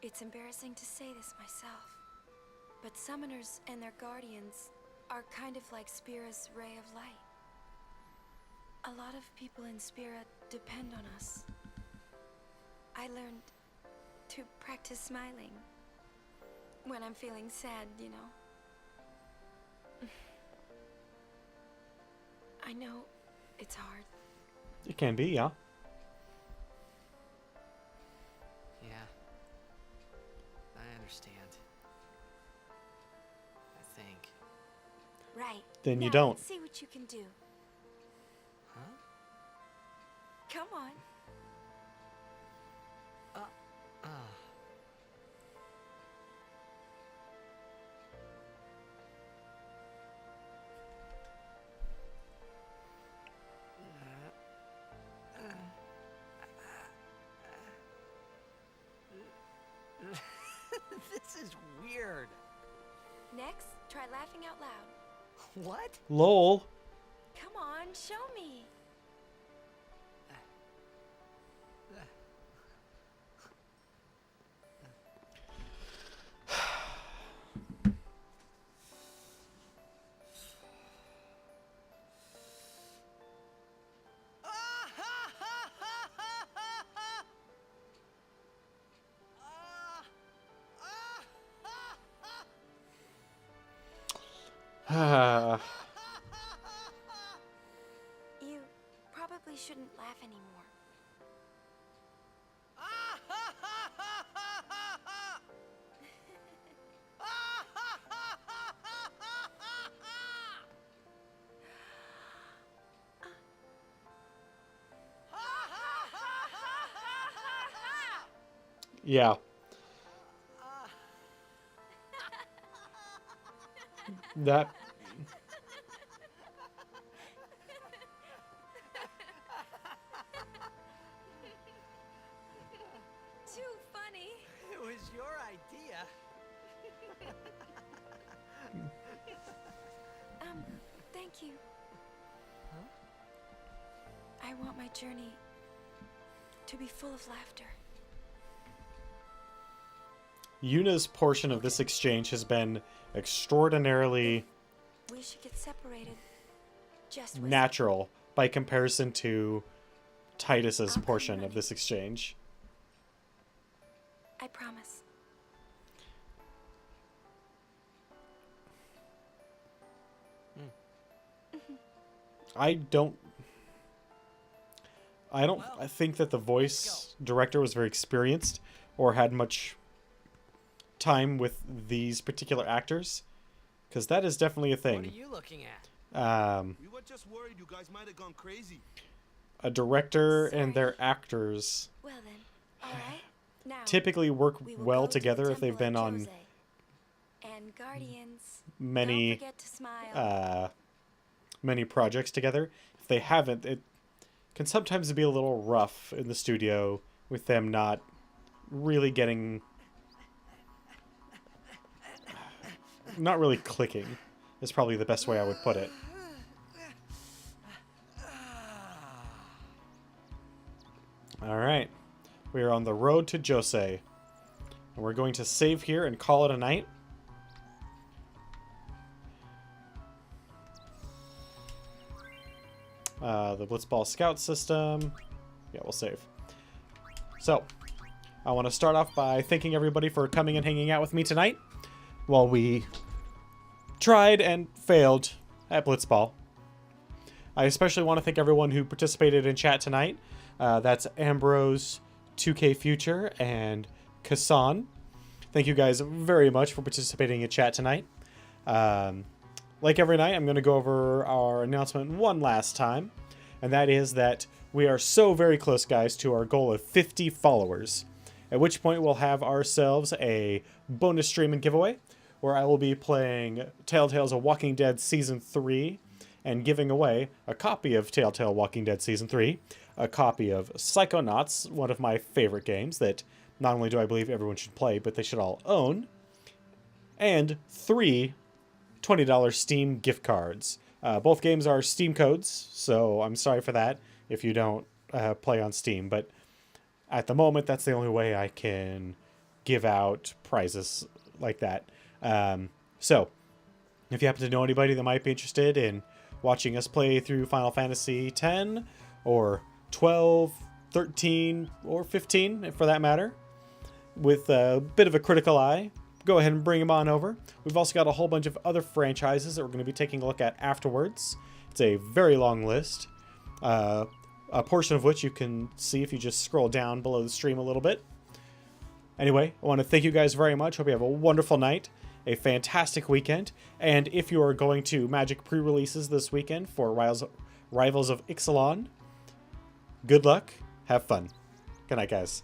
It's embarrassing to say this myself, but summoners and their guardians are kind of like Spira's ray of light. A lot of people in Spira depend on us. I learned to practice smiling when I'm feeling sad, you know. I know it's hard. It can be, yeah. Yeah. I understand. I think. Right. Then you Now, don't. Let's see what you can do. Huh? Come on. This is weird. Next, try laughing out loud. What? Lol. Come on, show me. You probably shouldn't laugh anymore. Yeah. That. Too funny. It was your idea. Thank you. I want my journey to be full of laughter. Yuna's portion of this exchange has been extraordinarily We should get separated. Just with natural by comparison to Titus's portion of this exchange. I promise. I think that the voice director was very experienced or had much time with these particular actors, because that is definitely a thing. What are you looking at? We were just worried you guys might have gone crazy. A director and their actors Well then, all right. Now typically work we will well go to the together if they've temple been at on Jose. And guardians, many don't forget to smile. many projects together. If they haven't, it can sometimes be a little rough in the studio with them not really getting, not really clicking is probably the best way I would put it. Alright, we are on the road to Jose, and we're going to save here and call it a night. The Blitzball Scout system. Yeah, we'll save. So, I want to start off by thanking everybody for coming and hanging out with me tonight while we tried and failed at Blitzball. I especially want to thank everyone who participated in chat tonight. That's Ambrose, 2K Future, and Kassan. Thank you guys very much for participating in chat tonight. Like every night, I'm going to go over our announcement one last time, and that is that we are so very close, guys, to our goal of 50 followers, at which point we'll have ourselves a bonus stream and giveaway, where I will be playing Telltale's A Walking Dead Season 3 and giving away a copy of Telltale Walking Dead Season 3, a copy of Psychonauts, one of my favorite games that not only do I believe everyone should play, but they should all own, and 3 $20 Steam gift cards. Both games are Steam codes, so I'm sorry for that if you don't play on Steam, but at the moment, that's the only way I can give out prizes like that. So, if you happen to know anybody that might be interested in watching us play through Final Fantasy X, or 12, 13, or 15, for that matter, with a bit of a critical eye, go ahead and bring them on over. We've also got a whole bunch of other franchises that we're going to be taking a look at afterwards. It's a very long list, a portion of which you can see if you just scroll down below the stream a little bit. Anyway, I want to thank you guys very much. Hope you have a wonderful night, a fantastic weekend, and if you are going to Magic pre-releases this weekend for Rivals of Ixalan, good luck, have fun. Good night, guys.